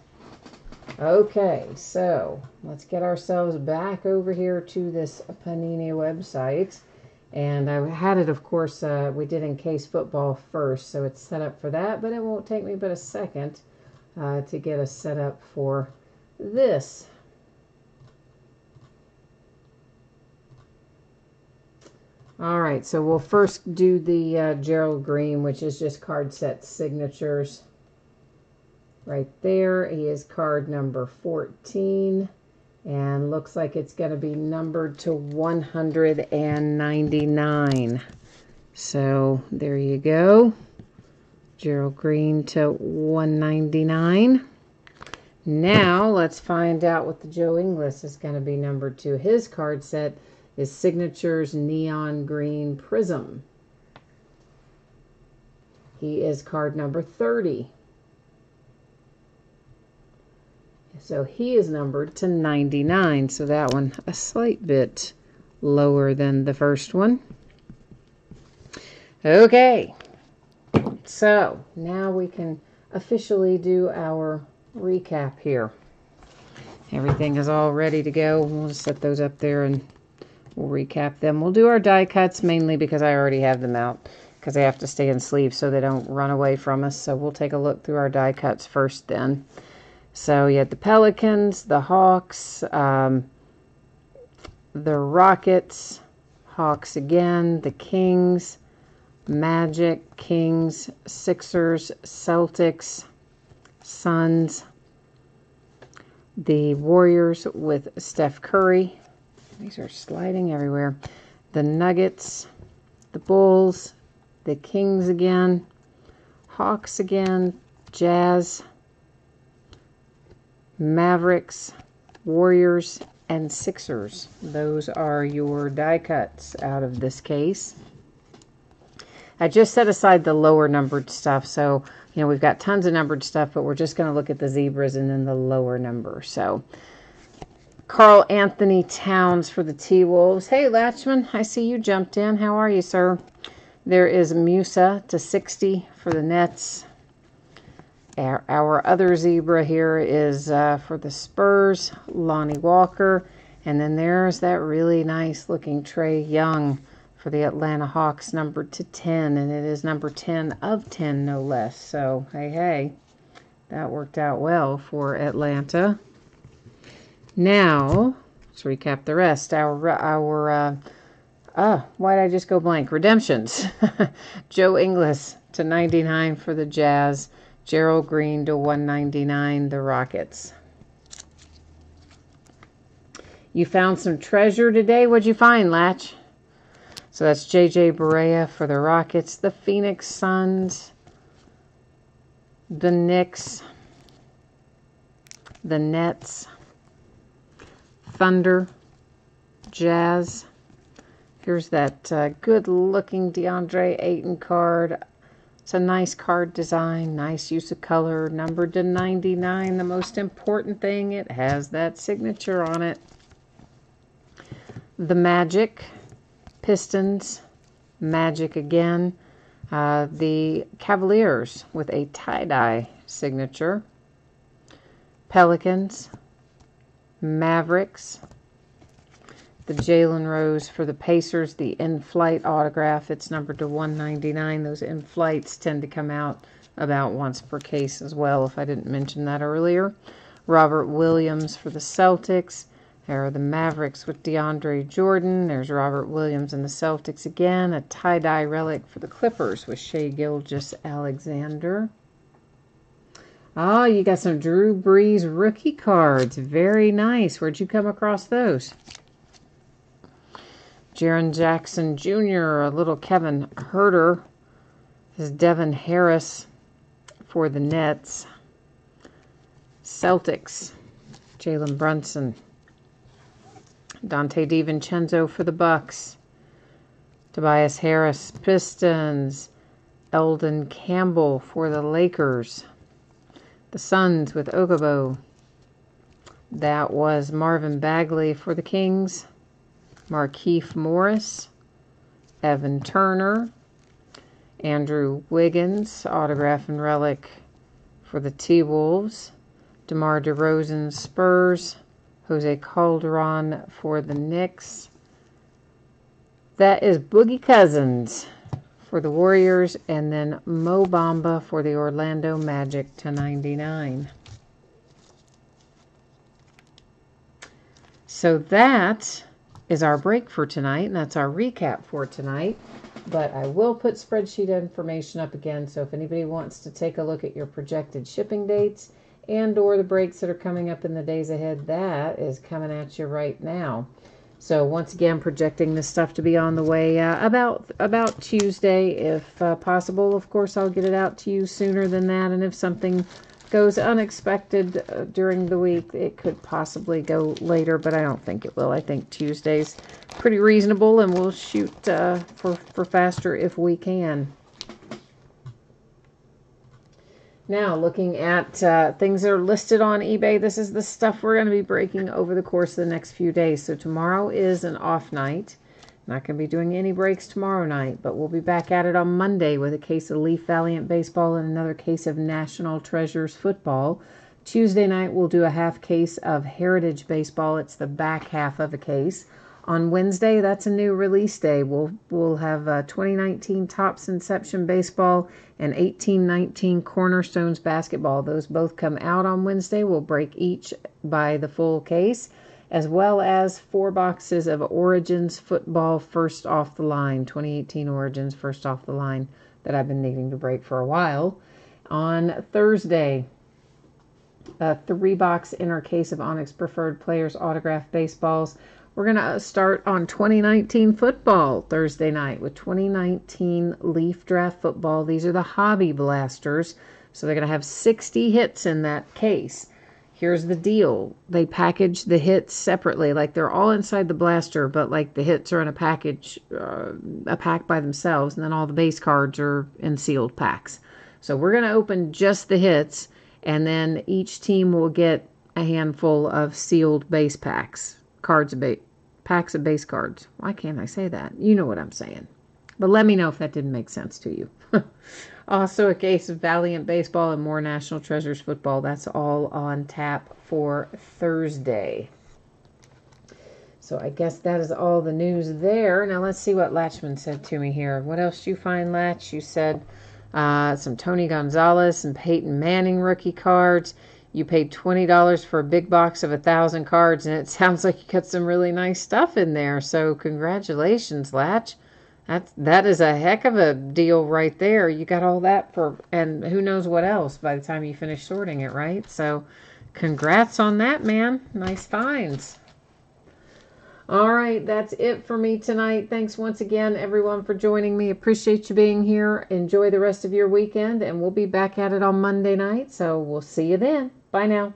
Okay, so let's get ourselves back over here to this Panini website. And I had it, of course, we did encased football first, so it's set up for that, but it won't take me but a second to get us set up for this. All right, so we'll first do the Gerald Green, which is just card set signatures. Right there, he is card number 14, and looks like it's going to be numbered to 199. So there you go. Gerald Green to 199. Now let's find out what the Joe Ingles is going to be numbered to. His card set is Signatures Neon Green Prism. He is card number 30. So he is numbered to 99. So that one a slight bit lower than the first one. Okay. So now we can officially do our recap here. Everything is all ready to go. We'll just set those up there and we'll recap them. We'll do our die cuts mainly because I already have them out because they have to stay in sleeves so they don't run away from us. So we'll take a look through our die cuts first then. So you had the Pelicans, the Hawks, the Rockets, Hawks again, the Kings, Magic, Kings, Sixers, Celtics, Suns, the Warriors with Steph Curry. These are sliding everywhere. The Nuggets, the Bulls, the Kings again, Hawks again, Jazz, Mavericks, Warriors, and Sixers. Those are your die cuts out of this case. I just set aside the lower numbered stuff. So, you know, we've got tons of numbered stuff, but we're just going to look at the zebras and then the lower number. So, Carl Anthony Towns for the T-Wolves. Hey, Latchman, I see you jumped in. How are you, sir? There is Musa to 60 for the Nets. Our other zebra here is for the Spurs, Lonnie Walker. And then there's that really nice looking Trae Young for the Atlanta Hawks, numbered to 10. And it is number 10 of 10, no less. So, hey, that worked out well for Atlanta. Now, let's recap the rest. Why did I just go blank? Redemptions. Joe Ingles to 99 for the Jazz. Gerald Green to 199, the Rockets. You found some treasure today. What'd you find, Latch? So that's J.J. Barea for the Rockets, the Phoenix Suns, the Knicks, the Nets, Thunder, Jazz. Here's that good-looking DeAndre Ayton card. It's a nice card design, nice use of color, numbered to 99. The most important thing, it has that signature on it. The Magic, Pistons, Magic again. The Cavaliers with a tie-dye signature. Pelicans, Mavericks. The Jalen Rose for the Pacers, the in-flight autograph. It's numbered to 199. Those in-flights tend to come out about once per case as well, if I didn't mention that earlier. Robert Williams for the Celtics. There are the Mavericks with DeAndre Jordan. There's Robert Williams and the Celtics again. A tie-dye relic for the Clippers with Shai Gilgeous-Alexander. Oh, you got some Drew Brees rookie cards. Very nice. Where'd you come across those? Jaren Jackson Jr., a little Kevin Huerter. This is Devin Harris for the Nets. Celtics, Jalen Brunson. Dante DiVincenzo for the Bucks. Tobias Harris, Pistons. Eldon Campbell for the Lakers. The Suns with Ogabo. That was Marvin Bagley for the Kings. Markieff Morris, Evan Turner, Andrew Wiggins, autograph and relic for the T-Wolves, DeMar DeRozan Spurs, Jose Calderon for the Knicks. That is Boogie Cousins for the Warriors, and then Mo Bamba for the Orlando Magic to 99. So that is our break for tonight, and that's our recap for tonight. But I will put spreadsheet information up again, so if anybody wants to take a look at your projected shipping dates and or the breaks that are coming up in the days ahead, that is coming at you right now. So once again, projecting this stuff to be on the way about Tuesday, if possible. Of course, I'll get it out to you sooner than that, and if something goes unexpected during the week, it could possibly go later, but I don't think it will. I think Tuesday's pretty reasonable, and we'll shoot for faster if we can. Now, looking at things that are listed on eBay, this is the stuff we're going to be breaking over the course of the next few days. So tomorrow is an off night. Not going to be doing any breaks tomorrow night, but we'll be back at it on Monday with a case of Leaf Valiant Baseball and another case of National Treasures Football. Tuesday night, we'll do a half case of Heritage Baseball. It's the back half of a case. On Wednesday, that's a new release day. We'll have 2019 Topps Inception Baseball and 1819 Cornerstones Basketball. Those both come out on Wednesday. We'll break each by the full case, as well as 4 boxes of Origins Football First Off the Line, 2018 Origins First Off the Line, that I've been needing to break for a while. On Thursday, a 3-box inner case of Onyx Preferred Players Autograph Baseballs. We're going to start on 2019 football Thursday night with 2019 Leaf Draft Football. These are the Hobby Blasters, so they're going to have 60 hits in that case. Here's the deal. They package the hits separately. Like, they're all inside the blaster, but like the hits are in a package, a pack by themselves, and then all the base cards are in sealed packs. So we're going to open just the hits, and then each team will get a handful of sealed base packs. Packs of base cards. Why can't I say that? You know what I'm saying. But let me know if that didn't make sense to you. Also, a case of Valiant Baseball and more National Treasures Football. That's all on tap for Thursday. So I guess that is all the news there. Now let's see what Latchman said to me here. What else do you find, Latch? You said some Tony Gonzalez and Peyton Manning rookie cards. You paid $20 for a big box of 1,000 cards, and it sounds like you got some really nice stuff in there. So congratulations, Latch. That is a heck of a deal right there. You got all that for, and who knows what else by the time you finish sorting it, right? So congrats on that, man. Nice finds. All right, that's it for me tonight. Thanks once again, everyone, for joining me. Appreciate you being here. Enjoy the rest of your weekend, and we'll be back at it on Monday night. So we'll see you then. Bye now.